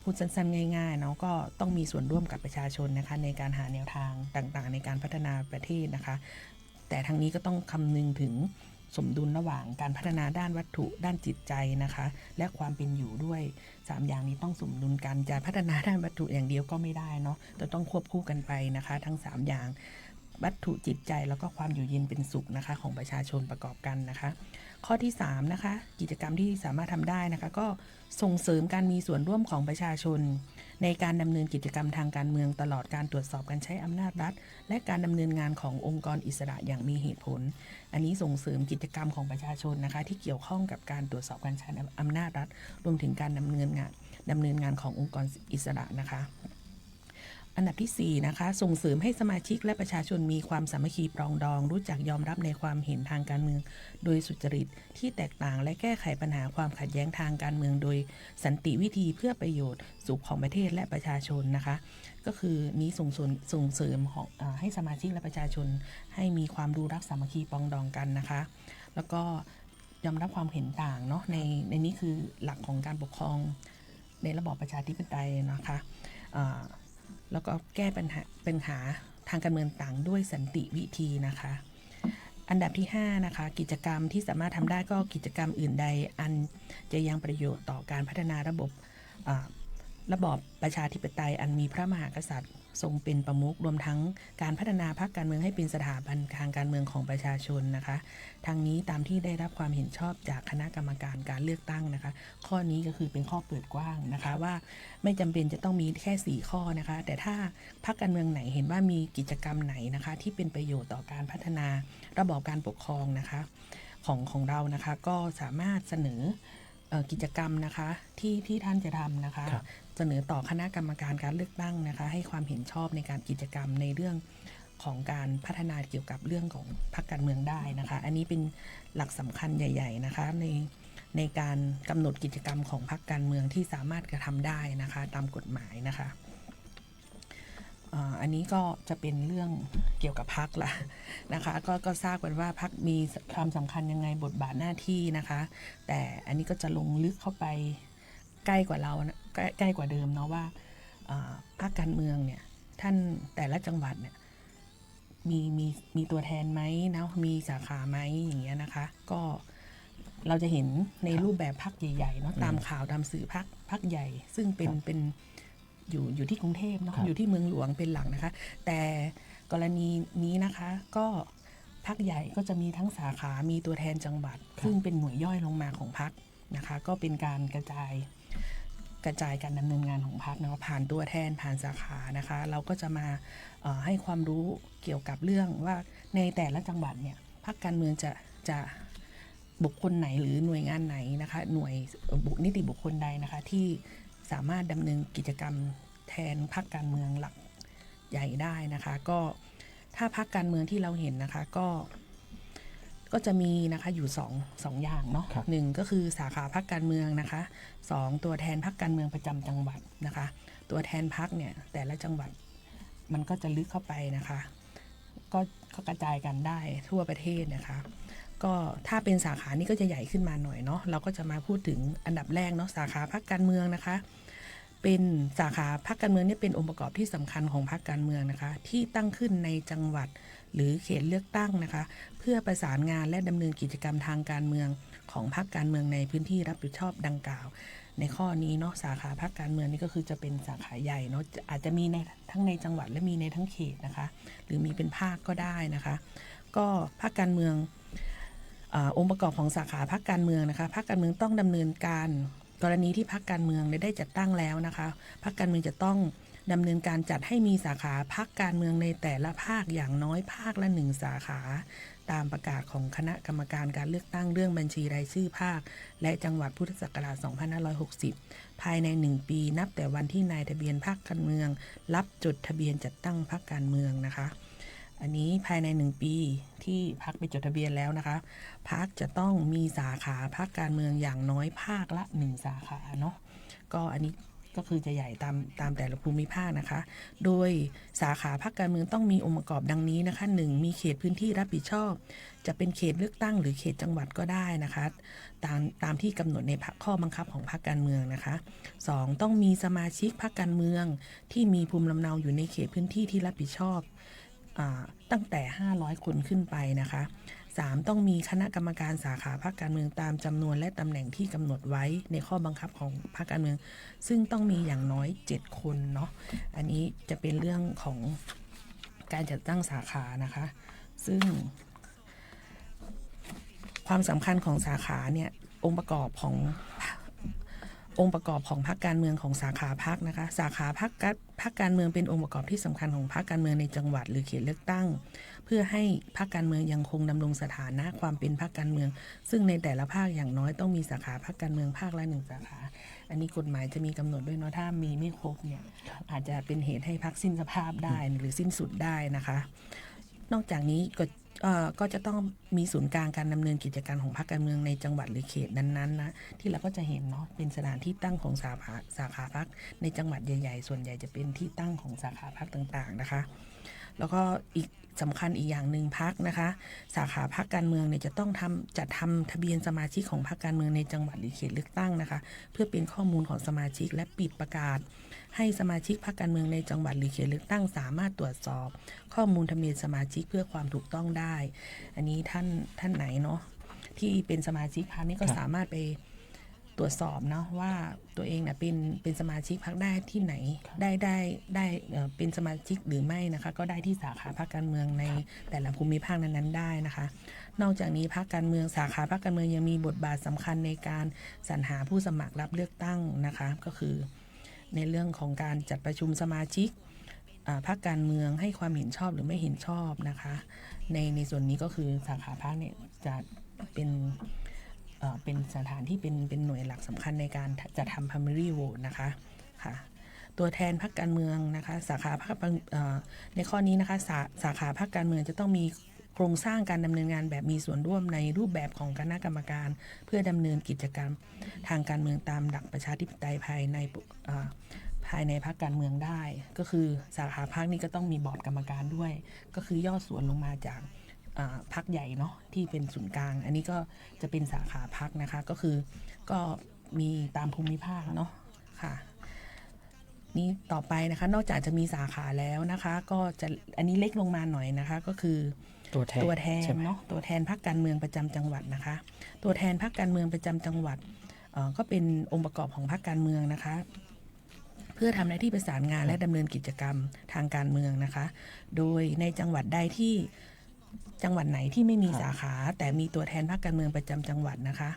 พูดสั้นๆง่ายๆเนาะก็ต้องมีส่วนร่วมกับประชาชนนะคะในการหาแนวทางต่างๆในการพัฒนาประเทศนะคะแต่ทั้งนี้ก็ต้องคำนึงถึงสมดุลระหว่างการพัฒนาด้านวัตถุด้านจิตใจนะคะและความเป็นอยู่ด้วย3อย่างนี้ต้องสมดุลกันจะพัฒนาด้านวัตถุอย่างเดียวก็ไม่ได้เนาะแต่ต้องควบคู่กันไปนะคะทั้ง3อย่างวัตถุจิตใจแล้วก็ความอยู่เย็นเป็นสุขนะคะของประชาชนประกอบกันนะคะข้อที่3นะคะกิจกรรมที่สามารถทำได้นะคะก็ส่งเสริมการมีส่วนร่วมของประชาชนในการดำเนินกิจกรรมทางการเมืองตลอดการตรวจสอบการใช้อำนาจรัฐและการดำเนินงานขององค์กรอิสระอย่างมีเหตุผลอันนี้ส่งเสริมกิจกรรมของประชาชนนะคะที่เกี่ยวข้องกับการตรวจสอบการใช้อำนาจรัฐรวมถึงการดำเนินงานขององค์กรอิสระนะคะอันดับที่4นะคะส่งเสริมให้สมาชิกและประชาชนมีความสามัคคีปรองดองรู้จักยอมรับในความเห็นทางการเมืองโดยสุจริตที่แตกต่างและแก้ไขปัญหาความขัดแย้งทางการเมืองโดยสันติวิธีเพื่อประโยชน์สุขของประเทศและประชาชนนะคะก็คือนี้ส่งเสริมให้สมาชิกและประชาชนให้มีความรู้รักสามัคคีปรองดองกันนะคะแล้วก็ยอมรับความเห็นต่างเนาะในนี้คือหลักของการปกครองในระบอบประชาธิปไตยนะคะแล้วก็แก้ปัญหาทางการเมืองต่างด้วยสันติวิธีนะคะอันดับที่5นะคะกิจกรรมที่สามารถทำได้ก็กิจกรรมอื่นใดอันจะยังประโยชน์ต่อการพัฒนาระบอบประชาธิปไตยอันมีพระมหากษัตริย์ทรงเป็นประมุขรวมทั้งการพัฒนาพรรคการเมืองให้เป็นสถาบันทางการเมืองของประชาชนนะคะทางนี้ตามที่ได้รับความเห็นชอบจากคณะกรรมการการเลือกตั้งนะคะข้อนี้ก็คือเป็นข้อเปิดกว้างนะคะว่าไม่จำเป็นจะต้องมีแค่4ข้อนะคะแต่ถ้าพรรคการเมืองไหนเห็นว่ามีกิจกรรมไหนนะคะที่เป็นประโยชน์ต่อการพัฒนาระบอบการปกครองนะคะของเรานะคะก็สามารถเสนอกิจกรรมนะคะที่ท่านจะทำนะคะเสนอต่อคณะกรรมการการเลือกตั้งนะคะให้ความเห็นชอบในการกิจกรรมในเรื่องของการพัฒนาเกี่ยวกับเรื่องของพรรคการเมืองได้นะคะอันนี้เป็นหลักสำคัญใหญ่ๆนะคะในการกำหนดกิจกรรมของพรรคการเมืองที่สามารถกระทำได้นะคะตามกฎหมายนะคะอันนี้ก็จะเป็นเรื่องเกี่ยวกับพรรคละนะคะก็ทราบกันว่าพรรคมีความสำคัญยังไงบทบาทหน้าที่นะคะแต่อันนี้ก็จะลงลึกเข้าไปใกล้กว่าเราใกล้กว่าเดิมเนาะว่าพรรคการเมืองเนี่ยท่านแต่ละจังหวัดเนี่ยมีตัวแทนไหมนะมีสาขาไหมอย่างเงี้ยนะคะก็เราจะเห็นในรูปแบบพรรคใหญ่ๆเนาะตามข่าวตามสื่อพรรคใหญ่ซึ่งเป็นอยู่ที่กรุงเทพเนาะอยู่ที่เมืองหลวงเป็นหลักนะคะแต่กรณีนี้นะคะก็พรรคใหญ่ก็จะมีทั้งสาขามีตัวแทนจังหวัดซึ่งเป็นหน่วยย่อยลงมาของพรรคนะคะก็เป็นการกระจายการดำเนินงานของพรรคนะผ่านตัวแทนผ่านสาขานะคะเราก็จะมาให้ความรู้เกี่ยวกับเรื่องว่าในแต่ละจังหวัดเนี่ยพรรคการเมืองจะบุคคลไหนหรือหน่วยงานไหนนะคะหน่วยนิติบุคคลใดนะคะที่สามารถดำเนินกิจกรรมแทนพรรคการเมืองหลักใหญ่ได้นะคะก็ถ้าพรรคการเมืองที่เราเห็นนะคะก็จะมีนะคะอยู่สองอย่างเนาะหนึ่งก็คือสาขาพรรคการเมืองนะคะ2ตัวแทนพรรคการเมืองประจำจังหวัดนะคะตัวแทนพรรคเนี่ยแต่ละจังหวัด มันก็จะลึกเข้าไปนะคะก็กระจายกันได้ทั่วประเทศนะคะก็ถ้าเป็นสาขานี้ก็จะใหญ่ขึ้นมาหน่อยเนาะเราก็จะมาพูดถึงอันดับแรกเนาะสาขาพรรคการเมืองนะคะเป็นสาขาพรรคการเมืองนี่เป็นองค์ประกอบที่สำคัญของพรรคการเมืองนะคะที่ตั้งขึ้นในจังหวัดหรือเขตเลือกตั้งนะคะเพื่อประสานงานและดำเนินกิจกรรมทางการเมืองของพรรคการเมืองในพื้นที่รับผิดชอบดังกล่าวในข้อนี้เนาะสาขาพรรคการเมืองนี่ก็คือจะเป็นสาขาใหญ่เนาะอาจจะมีในทั้งในจังหวัดและมีในทั้งเขตนะคะหรือมีเป็นภาคก็ได้นะคะก็พรรคการเมืององค์ประกอบของสาขาพรรคการเมืองนะคะพรรคการเมืองต้องดำเนินการกรณีที่พรรคการเมืองได้จัดตั้งแล้วนะคะพรรคการเมืองจะต้องดำเนินการจัดให้มีสาขาพรรคการเมืองในแต่ละภาคอย่างน้อยภาคละ1สาขาตามประกาศของคณะกรรมการการเลือกตั้งเรื่องบัญชีรายชื่อภาคและจังหวัดพุทธศักราช 2560 ภายใน1ปีนับแต่วันที่นายทะเบียนพรรคการเมืองรับจดทะเบียนจัดตั้งพรรคการเมืองนะคะอันนี้ภายใน1ปีที่พรรคไปจดทะเบียนแล้วนะคะพรรคจะต้องมีสาขาพรรคการเมืองอย่างน้อยภาคละ1สาขาเนาะก็อันนี้ก็คือจะใหญ่ตามแต่ละภูมิภาคนะคะโดยสาขาพรรคการเมืองต้องมีองค์ประกอบดังนี้นะคะ 1. มีเขตพื้นที่รับผิดชอบจะเป็นเขตเลือกตั้งหรือเขตจังหวัดก็ได้นะคะตามที่กำหนดในข้อบังคับของพรรคการเมืองนะคะ 2. ต้องมีสมาชิกพรรคการเมืองที่มีภูมิลำเนาอยู่ในเขตพื้นที่ที่รับผิดชอบตั้งแต่500คนขึ้นไปนะคะ 3. ต้องมีคณะกรรมการสาขาพรรคการเมืองตามจำนวนและตำแหน่งที่กำหนดไว้ในข้อบังคับของพรรคการเมืองซึ่งต้องมีอย่างน้อย7คนเนาะอันนี้จะเป็นเรื่องของการจัดตั้งสาขานะคะซึ่งความสำคัญของสาขาเนี่ยองค์ประกอบของพรรคการเมืองของสาขาพรรคนะคะสาขาพรรคการเมืองเป็นองค์ประกอบที่สำคัญของพรรคการเมืองในจังหวัดหรือเขตเลือกตั้งเพื่อให้พรรคการเมืองยังคงดำรงสถานะความเป็นพรรคการเมืองซึ่งในแต่ละภาคอย่างน้อยต้องมีสาขาพรรคการเมืองภาคละ1สาขาอันนี้กฎหมายจะมีกำหนดด้วยเนาะถ้ามีไม่ครบเนี่ยอาจจะเป็นเหตุให้พรรคสิ้นสภาพได้หรือสิ้นสุดได้นะคะนอกจากนี้ก็จะต้องมีศูนย์กลางการดำเนินกิจการของพรรคการเมืองในจังหวัดหรือเขตนั้นๆนะที่เราก็จะเห็นเนาะเป็นสถานที่ตั้งของสาขาพรรคในจังหวัดใหญ่ๆส่วนใหญ่จะเป็นที่ตั้งของสาขาพรรคต่างๆนะคะแล้วก็อีกสำคัญอีกอย่างหนึ่งพรรคนะคะสาขาพรรคการเมืองเนี่ยจะต้องจัดทำทะเบียนสมาชิกของพรรคการเมืองในจังหวัดหรือเขตเลือกตั้งนะคะเพื่อเป็นข้อมูลของสมาชิกและปิดประกาศให้สมาชิกพรรคการเมืองในจังหวัดหรือเขตเลือกตั้งสามารถตรวจสอบข้อมูลทะเบียนสมาชิกเพื่อความถูกต้องได้อันนี้ท่านไหนเนาะที่เป็นสมาชิกพรรคนี่ก็สามารถไปตรวจสอบเนาะว่าตัวเองเนี่ยเป็นสมาชิกพรรคได้ที่ไหนได้เป็นสมาชิกหรือไม่นะคะก็ได้ที่สาขาพรรคการเมืองในแต่ละภูมิภาคนั้นๆได้นะคะนอกจากนี้พรรคการเมืองสาขาพรรคการเมืองยังมีบทบาทสำคัญในการสรรหาผู้สมัครรับเลือกตั้งนะคะก็คือในเรื่องของการจัดประชุมสมาชิกพรรคการเมืองให้ความเห็นชอบหรือไม่เห็นชอบนะคะในส่วนนี้ก็คือสาขาพรรคเนี่ยจะเป็นสถานที่เป็นหน่วยหลักสำคัญในการจะทำ primary vote นะคะค่ะตัวแทนพรรคการเมืองนะคะสาขาพรรคในข้อนี้นะคะสาขาพรรคการเมืองจะต้องมีโครงสร้างการดำเนินงานแบบมีส่วนร่วมในรูปแบบของคณะกรรมการเพื่อดำเนินกิจกรรมทางการเมืองตามหลักประชาธิปไตยภายในพรรคการเมืองได้ก็คือสาขาพรรคนี้ก็ต้องมีบอร์ดกรรมการด้วยก็คือย่อส่วนลงมาจากพรรคใหญ่เนาะที่เป็นศูนย์กลางอันนี้ก็จะเป็นสาขาพรรคนะคะก็มีตามภูมิภาคเนาะค่ะนี่ต่อไปนะคะนอกจากจะมีสาขาแล้วนะคะก็จะอันนี้เล็กลงมาหน่อยนะคะก็คือตัวแทนเนาะตัวแทนพรรคการเมืองประจำจังหวัดนะคะตัวแทนพรรคการเมืองประจำจังหวัดก็เป็นองค์ประกอบของพรรคการเมืองนะคะเพื่อทำหน้าที่ประสานงานและดำเนินกิจกรรมทางการเมืองนะคะโดยในจังหวัดใดที่จังหวัดไหนที่ไม่มีสาขาแต่มีตัวแทนพรรคการเมืองประจำจังหวัดนะคะ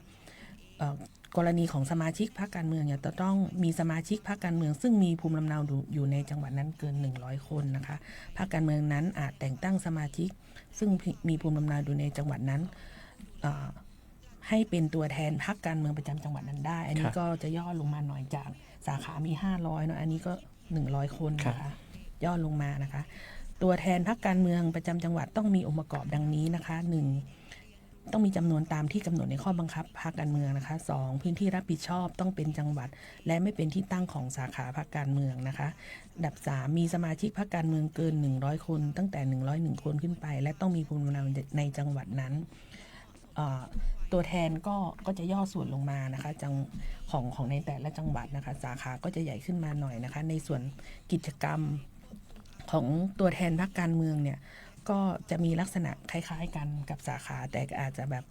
กรณีของสมาชิกพรรคการเมืองเนี่ยจะต้องมีสมาชิกพรรคการเมืองซึ่งมีภูมิลำเนาอยู่ในจังหวัดนั้นเกิน100คนนะคะพรรคการเมืองนั้นอาจแต่งตั้งสมาชิกซึ่งมีภูมิลำเนาอยู่ในจังหวัดนั้นให้เป็นตัวแทนพรรคการเมืองประจำจังหวัดนั้นได้อันนี้ก็จะย่อลงมาหน่อยจากสาขามี500เนาะอันนี้ก็100คนนะคะย่อลงมานะคะตัวแทนพรรคการเมืองประจำจังหวัดต้องมีองค์ประกอบดังนี้นะคะ1 ต้องมีจำนวนตามที่กำหนดในข้อบังคับพรรคการเมืองนะคะ 2. พื้นที่รับผิดชอบต้องเป็นจังหวัดและไม่เป็นที่ตั้งของสาขาพรรคการเมืองนะคะอันดับ 3. มีสมาชิกพรรคการเมืองเกิน100คนตั้งแต่101คนขึ้นไปและต้องมีภูมิลำเนาในจังหวัดนั้นตัวแทนก็จะย่อส่วนลงมานะคะของในแต่ละจังหวัดนะคะสาขาก็จะใหญ่ขึ้นมาหน่อยนะคะในส่วนกิจกรรมของตัวแทนพรรคการเมืองเนี่ยก็จะมีลักษณะคล้ายๆกันกับสาขาแต่อาจจะแบบ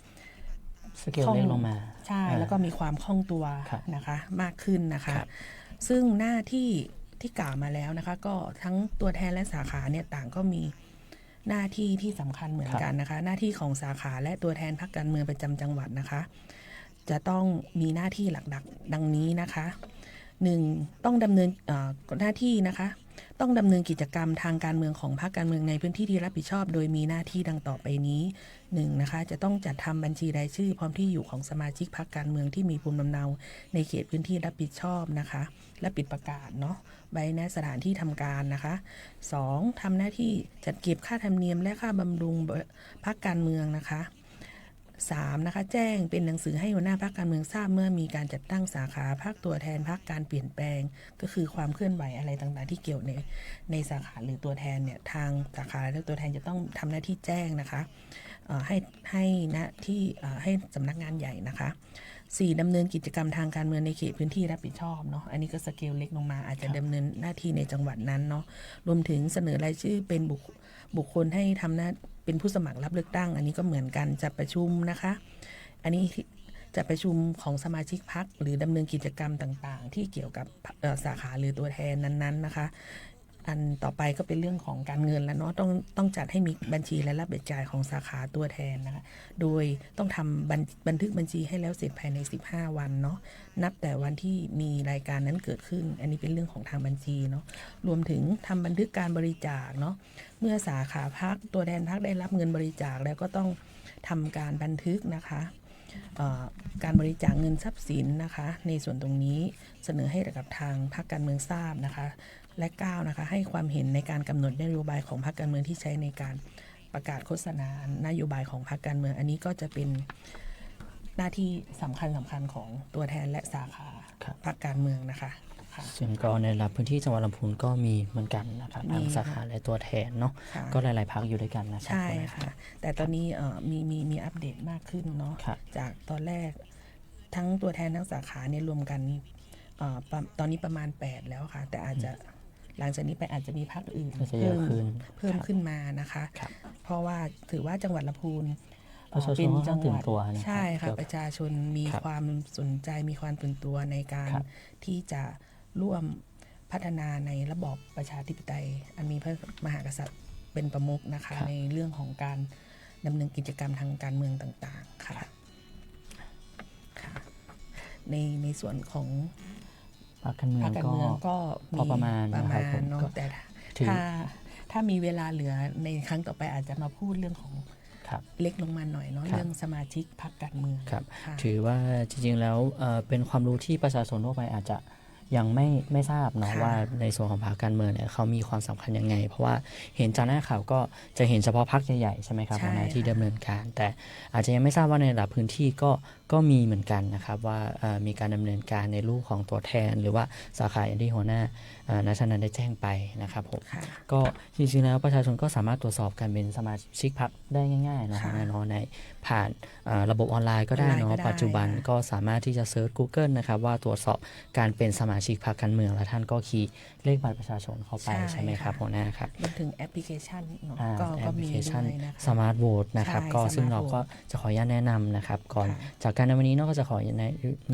สเกลเล็กลงมา ใช่แล้วก็มีความคล่องตัวนะคะมากขึ้นนะคะซึ่งหน้าที่กล่าวมาแล้วนะคะก็ทั้งตัวแทนและสาขาเนี่ยต่างก็มีหน้าที่ที่สำคัญเหมือนกันนะคะหน้าที่ของสาขาและตัวแทนพรรคการเมืองประจำจังหวัดนะคะจะต้องมีหน้าที่หลักดังนี้นะคะ 1. ต้องดำเนินหน้าที่นะคะต้องดำเนินกิจกรรมทางการเมืองของพรรคการเมืองในพื้นที่ที่รับผิดชอบโดยมีหน้าที่ดังต่อไปนี้ 1. นะคะจะต้องจัดทำบัญชีรายชื่อพร้อมที่อยู่ของสมาชิกพรรคการเมืองที่มีภูมิลำเนาในเขตพื้นที่รับผิดชอบนะคะและปิดประกาศเนาะใบแนสถานที่ทำการนะคะ 2. ทำหน้าที่จัดเก็บค่าธรรมเนียมและค่าบำรุงพรรคการเมืองนะคะ 3. นะคะแจ้งเป็นหนังสือให้หัวหน้าพรรคการเมืองทราบเมื่อมีการจัดตั้งสาขาพรรคตัวแทนพรรคการเปลี่ยนแปลงก็คือความเคลื่อนไหวอะไรต่างๆที่เกี่ยวในสาขาหรือตัวแทนเนี่ยทางสาขาและตัวแทนจะต้องทำหน้าที่แจ้งนะคะให้นะที่ให้สำนักงานใหญ่นะคะ 4. ดำเนินกิจกรรมทางการเมืองในเขตพื้นที่รับผิดชอบเนาะอันนี้ก็สเกลเล็กลงมาอาจจะดำเนินหน้าที่ในจังหวัดนั้นเนาะรวมถึงเสนอรายชื่อเป็นบุคคลให้ทำหน้าเป็นผู้สมัครรับเลือกตั้งอันนี้ก็เหมือนกันจัดประชุมนะคะอันนี้จัดประชุมของสมาชิกพรรคหรือดำเนินกิจกรรมต่างๆที่เกี่ยวกับสาขาหรือตัวแทนนั้นๆนะคะอันต่อไปก็เป็นเรื่องของการเงินแล้วเนาะต้องจัดให้มีบัญชีและรับเบิกจ่ายของสาขาตัวแทนนะคะโดยต้องทำบันทึกบัญชีให้แล้วเสร็จภายใน15วันเนาะนับแต่วันที่มีรายการนั้นเกิดขึ้นอันนี้เป็นเรื่องของทางบัญชีเนาะรวมถึงทำบันทึกการบริจาคเนาะเมื่อสาขาพรรคตัวแทนพรรคได้รับเงินบริจาคแล้วก็ต้องทำการบันทึกนะคะการบริจาคเงินทรัพย์สินนะคะในส่วนตรงนี้เสนอให้กับทางพรรคการเมืองทราบนะคะและ 9. นะคะให้ความเห็นในการกำหนดนโยบายของพรรคการเมืองที่ใช้ในการประกาศโฆษณานโยบายของพรรคการเมืองอันนี้ก็จะเป็นหน้าที่สำคัญของตัวแทนและสาขาพรรคการเมืองนะคะซึ่งก็ในระดับพื้นที่จังหวัดลำพูนก็มีเหมือนกันนะครับทั้งสาขาและตัวแทนเนาะก็หลายๆพรรคอยู่ด้วยกันนะครับใช่ค่ะแต่ตอนนี้มีอัปเดตมากขึ้นเนาะจากตอนแรกทั้งตัวแทนทั้งสาขาเนี่ยรวมกันตอนนี้ประมาณ8แล้วค่ะแต่อาจจะหลังจากนี้ไปอาจจะมีพรรคอื่นเพิ่มขึ้นมานะคะเพราะว่าถือว่าจังหวัดลำพูนเป็นจังหวัดใช่ค่ะประชาชนมีความสนใจมีความตื่นตัวในการที่จะร่วมพัฒนาในระบอบประชาธิปไตยอันมีพระมหากษัตริย์เป็นประมุขนะคะในเรื่องของการดำเนินกิจกรรมทางการเมืองต่างๆค่ะในส่วนของพรรคการเมืองก็พอประมาณเนาะแต่ถ้ามีเวลาเหลือในครั้งต่อไปอาจจะมาพูดเรื่องของเล็กลงมาหน่อยเนาะเรื่องสมาชิกพรรคการเมืองถือว่าจริงๆแล้วเป็นความรู้ที่ประชาชนทั่วไปอาจจะยังไม่ทราบเนาะว่าในส่วนของพรรคการเมืองเนี่ยเขามีความสำคัญยังไงเพราะว่าเห็นจากหน้าข่าวก็จะเห็นเฉพาะพรรคใหญ่ๆใช่ไหมครับที่ดำเนินการแต่อาจจะยังไม่ทราบว่าในระดับพื้นที่ก็มีเหมือนกันนะครับว่ามีการดำเนินการในรูปของตัวแทนหรือว่าสาขาอย่างที่หัวหน้าณชนันได้แจ้งไปนะครับผมก็จริงๆแล้วประชาชนก็สามารถตรวจสอบการเป็นสมาชิกพรรคได้ง่ายๆนะครับในผ่านระบบออนไลน์ก็ได้เนาะปัจจุบันก็สามารถที่จะเซิร์ช Google นะครับว่าตรวจสอบการเป็นสมาชิกพรรคการเมืองแล้วท่านก็คีย์เลขบัตรประชาชนเข้าไปใช่ไหมครับหัวหน้าครับรวมถึงแอปพลิเคชันก็มีด้วยนะคะสมาร์ทโหวตนะครับก็ซึ่งเราก็จะขออนุญาตแนะนำนะครับก่อนจากการในวันนี้ก็จะขออ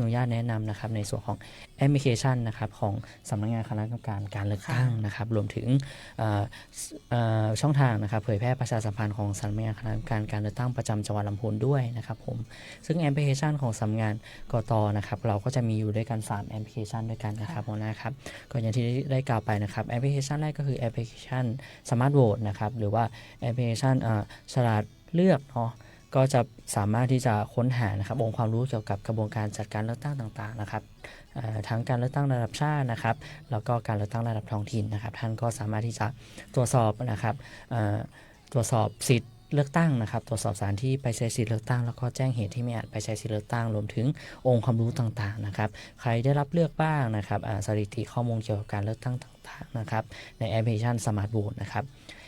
นุญาตแนะนำนะครับในส่วนของแอปพลิเคชันนะครับของสำนักงานคณะกรรมการการเลือกตั้งนะครับรวมถึงช่องทางนะครับเผยแพร่ประชาสัมพันธ์ของสำนักงานคณะกรรมการการเลือกตั้งประจำจังหวัดลำพูนด้วยนะครับผมซึ่งแอปพลิเคชันของสำนักงานกต.นะครับเราก็จะมีอยู่ด้วยกัน3แอปพลิเคชันด้วยกันนะครับหัวหน้าครับก็อย่างที่ได้กล่าวไปนะครับแอปพลิเคชันแรกก็คือแอปพลิเคชันสมาร์ทโหวตนะครับหรือว่าแอปพลิเคชันฉลาดเลือกเนาะก็จะสามารถที่จะค้นหานะครับองค์ความรู้เกี่ยวกับกระบวนการจัดการเลือกตั้งต่างๆนะครับทั้งการเลือกตั้งระดับชาตินะครับแล้วก็การเลือกตั้งระดับท้องถิ่นนะครับท่านก็สามารถที่จะตรวจสอบนะครับตรวจสอบสิทธิ์ เลือกตั้งนะครับตรวจสอบสถานที่ไปใช้สิทธิเลือกตั้งแล้วก็แจ้งเหตุที่ไม่อาจไปใช้สิทธิเลือกตั้งรวมถึงองค์ความรู้ต่างๆนะครับใครได้รับเลือกบ้างนะครับสถิติข้อมูลเกี่ยวกับการเลือกตั้งต่างๆนะครับในแอปพลิเคชัน Smart Vote นะครับ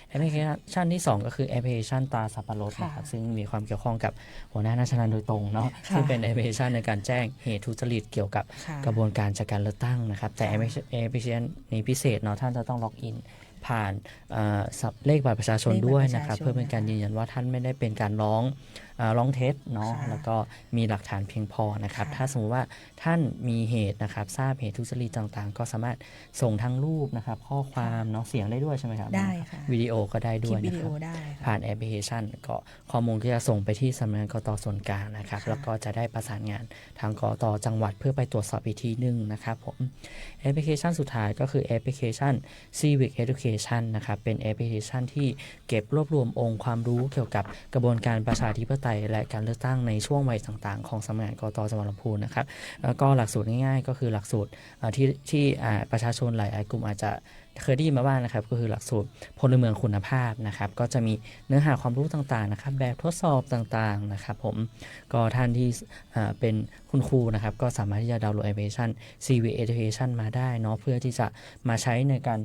แอปพลิเคชันที่2ก็คือแอปพลิเคชันตาสับปะรดนะครับซึ่งมีความเกี่ยวข้องกับหัวหน้าราชการโดยตรงเนาะซึ่งเป็นแอปพลิเคชันในการแจ้งเหตุทุจริตเกี่ยวกับกระบวนการจัดการเลือกตั้งนะครับแต่แอปพลิเคชันนี้พิเศษเนาะท่านจะต้องล็อกอินผ่านเลขบัตรประชาชนด้วยนะครับเพื่อเป็นการยืนยันว่าท่านไม่ได้เป็นการร้องเท็จเนาะแล้วก็มีหลักฐานเพียงพอนะครับถ้าสมมติว่าท่านมีเหตุนะครับทราบเหตุทุจริตต่างๆก็สามารถส่งทั้งรูปนะครับข้อความเนาะเสียงได้ด้วยใช่ไหมครับได้ค่ะวิดีโอก็ได้ด้วยนะครับผ่านแอปพลิเคชันก็ข้อมูลก็จะส่งไปที่สำนักงานกต.ส่วนกลางนะครับแล้วก็จะได้ประสานงานทางกต.จังหวัดเพื่อไปตรวจสอบอีกทีนึงนะครับผมแอปพลิเคชันสุดท้ายก็คือแอปพลิเคชัน Civic Education นะครับเป็นแอปพลิเคชันที่เก็บรวบรวมองค์ความรู้เกี่ยวกับกระบวนการประชาธิปไตยและการเลือกตั้งในช่วงวัยต่างๆของสำนักงานกต.จังหวัดลำพูนนะครับแล้วก็หลักสูตรง่ายๆก็คือหลักสูตรที่ประชาชนหลายกลุ่มอาจจะเคยได้ยินมาบ้างนะครับก็คือหลักสูตรพลเมืองคุณภาพนะครับก็จะมีเนื้อหาความรู้ต่างๆนะครับแบบทดสอบต่างๆนะครับผมก็ท่านที่เป็นคุณครูนะครับก็สามารถที่จะดาวน์โหลดแอปพลิเคชัน Civic Education มาได้เนาะเพื่อที่จะมาใช้ในการ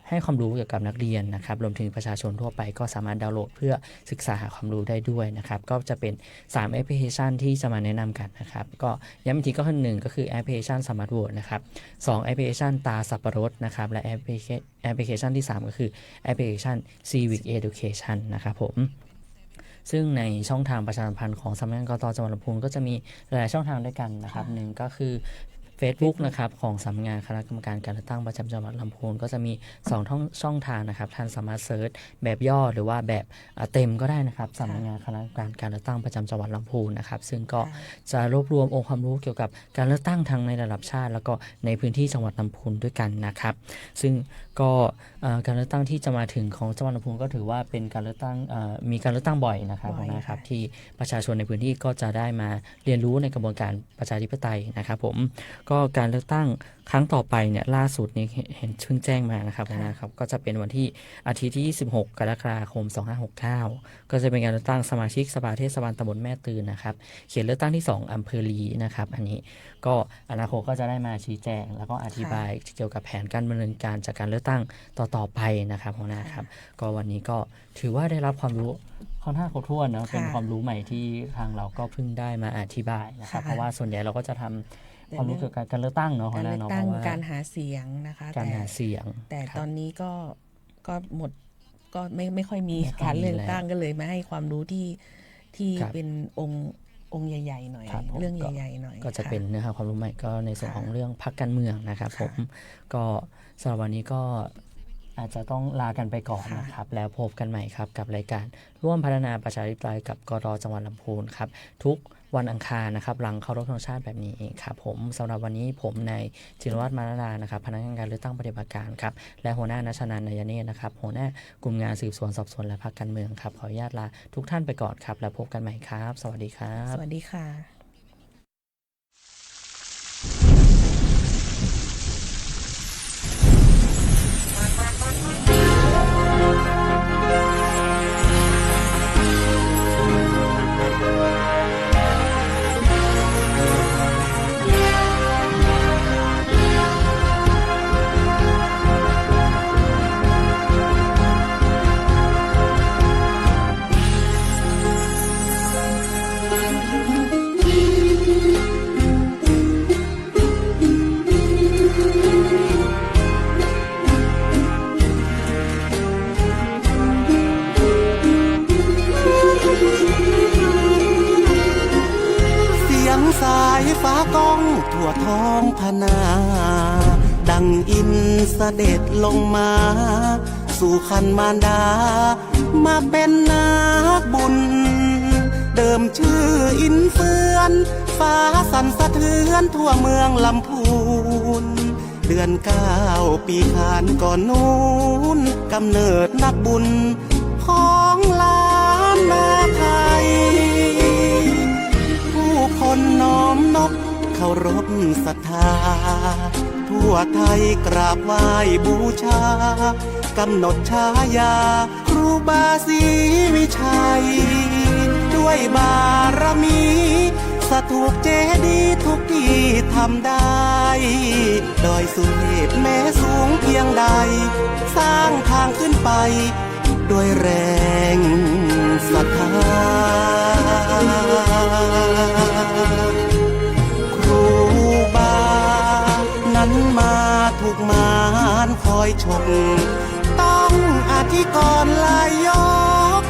ให้ความรู้เกี่ยวกับนักเรียนนะครับรวมถึงประชาชนทั่วไปก็สามารถดาวน์โหลดเพื่อศึกษาหาความรู้ได้ด้วยนะครับก็จะเป็น3แอปพลิเคชันที่จะมาแนะนำกันนะครับก็ย้ำอีกทีก็คือ1ก็คือแอปพลิเคชัน Smart Vote นะครับ2แอปพลิเคชันตาสับปะรดนะครับและแอปพลิเคชันที่3ก็คือแอปพลิเคชัน Civic Education นะครับผมซึ่งในช่องทางประชาสัมพันธ์ของสำนักงานกต.จังหวัดลำพูนก็จะมีหลายช่องทางด้วยกันนะครับหนึ่งก็คือFacebook นะครับของสำนักงานคณะกรรมการการเลือกตั้งประจำจังหวัดลำพูนก็จะมี2ช่องทางนะครับท่านสามารถเซิร์ชแบบย่อหรือว่าแบบเต็มก็ได้นะครับสำนักงานคณะกรรมการการเลือกตั้งประจำจังหวัดลำพูนนะครับซึ่งก็จะรวบรวมองค์ความรู้เกี่ยวกับการเลือกตั้งทั้งในระดับชาติแล้วก็ในพื้นที่จังหวัดลำพูนด้วยกันนะครับซึ่งก็การเลือกตั้งที่จะมาถึงของจังหวัดลำพูนก็ถือว่าเป็นการเลือกตั้งมีการเลือกตั้งบ่อยนะครับที่ประชาชนในพื้นที่ก็จะได้มาเรียนรู้ในกระบวนการประชาธิปไตยนะครับผมก็การเลือกตั้งครั้งต่อไปเนี่ยล่าสุดนี้เห็นเพิ่งแจ้งมานะครับก็จะเป็นวันที่อาทิตย์ที่26กรกฎาคม2569ก็จะเป็นการเลือกตั้งสมาชิกสภาเทศบาลตำบลแม่ตืนนะครับเขตเลือกตั้งที่2อำเภอลีนะครับอันนี้ก็อนาคตก็จะได้มาชี้แจงแล้วก็อธิบายเกี่ยวกับแผนการดำเนินการจากการเลือกตั้งต่อไปนะครับหัวหน้าครับก็วันนี้ก็ถือว่าได้รับความรู้ค่อนข้างครบถ้วนนะเป็นความรู้ใหม่ที่ทางเราก็เพิ่งได้มาอธิบายนะครับเพราะว่าส่วนใหญ่เราก็จะทำความรู้เกี่ยวกับการเลือกตั้งเนาะการเลือกตั้งการหาเสียงนะคะการหาเสียงแต่ตอนนี้ก็หมดก็ไม่ค่อยมีการเลือกตั้งก็เลยมาให้ความรู้ที่เป็นองค์ใหญ่ๆหน่อยเรื่องใหญ่ๆหน่อยก็จะเป็นเนื้อหาความรู้ใหม่ก็ในส่วนของเรื่องพรรคการเมืองนะครับผมก็สำหรับวันนี้ก็อาจจะต้องลากันไปก่อนนะครับแล้วพบกันใหม่ครับกับรายการร่วมพัฒนาประชาธิปไตยกับกต.จังหวัดลำพูนครับทุกวันอังคารนะครับหลังเคารพธงชาติแบบนี้ครับผมสำหรับวันนี้ผมนายจิรวัฒน์ มานารานะครับพนักงานการเลือกตั้งปฏิบัติการครับและหัวหน้าณชนันท์ นายเนตรนะครับหัวหน้ากลุ่มงานสืบสวนสอบสวนและพรรคการเมืองครับขออนุญาตลาทุกท่านไปก่อนครับแล้วพบกันใหม่ครับสวัสดีครับสวัสดีค่ะสายฟ้าก้องทั่วท้องพนาดังอินเสด็จลงมาสู่คันมารดามาเป็นนักบุญเดิมชื่ออินเฟือนฟ้าสั่นสะเทือนทั่วเมืองลำพูนเดือน9ปีขานก่อนนู้นกำเนิดนักบุญของล้านนาไทยคนน้อมนบ เคารพศรัทธาทั่วไทยกราบไหว้บูชากำหนดฉายาครูบาศรีวิชัยด้วยบารมีสถูปเจดีย์ทุกที่ทำได้ดอยสุเทพแม้สูงเพียงใดสร้างทางขึ้นไปด้วยแรงศรัทธาครูบานั้นมาถูกมารคอยชมต้องอธิกรณ์ลายยก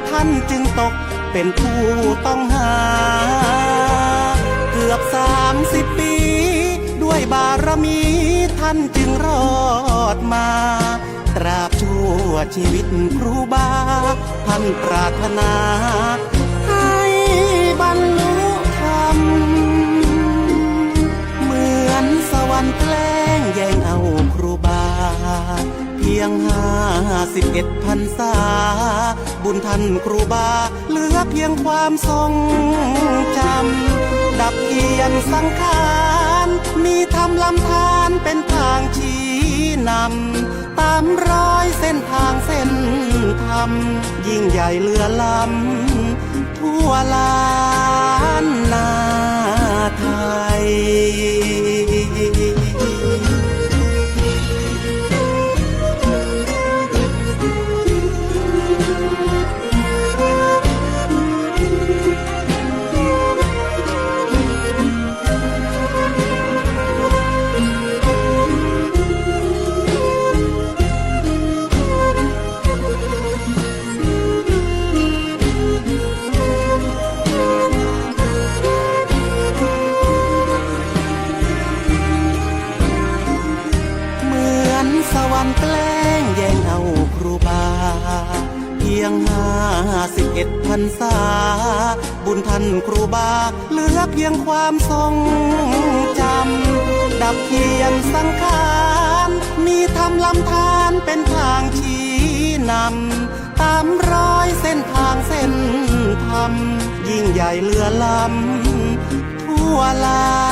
ท่านจึงตกเป็นผู้ต้องหาเกือบ30 ปีด้วยบารมีท่านจึงรอดมาตราบชั่วชีวิตครูบาท่านปรารถนาให้บรรลุธรรมเหมือนสวรรค์แกล้งแย่งเอาครูบาเพียง51 พรรษาบุญท่านครูบาเหลือเพียงความทรงจำดับเทียนสังขารมีธรรมลำธารเป็นทางชี้นำตามรอยเส้นทางเส้นธรรมยิ่งใหญ่เรือล้ำทั่วล้านนาไทยสวรรค์แกล้งแย่งเอาครูบาเพียง51 พรรษาบุญท่านครูบาเหลือเพียงความทรงจำดับเทียนสังขารมีธรรมลำธารเป็นทางชี้นำตามรอยเส้นทางเส้นธรรมยิ่งใหญ่เรือล้ำทั่วลา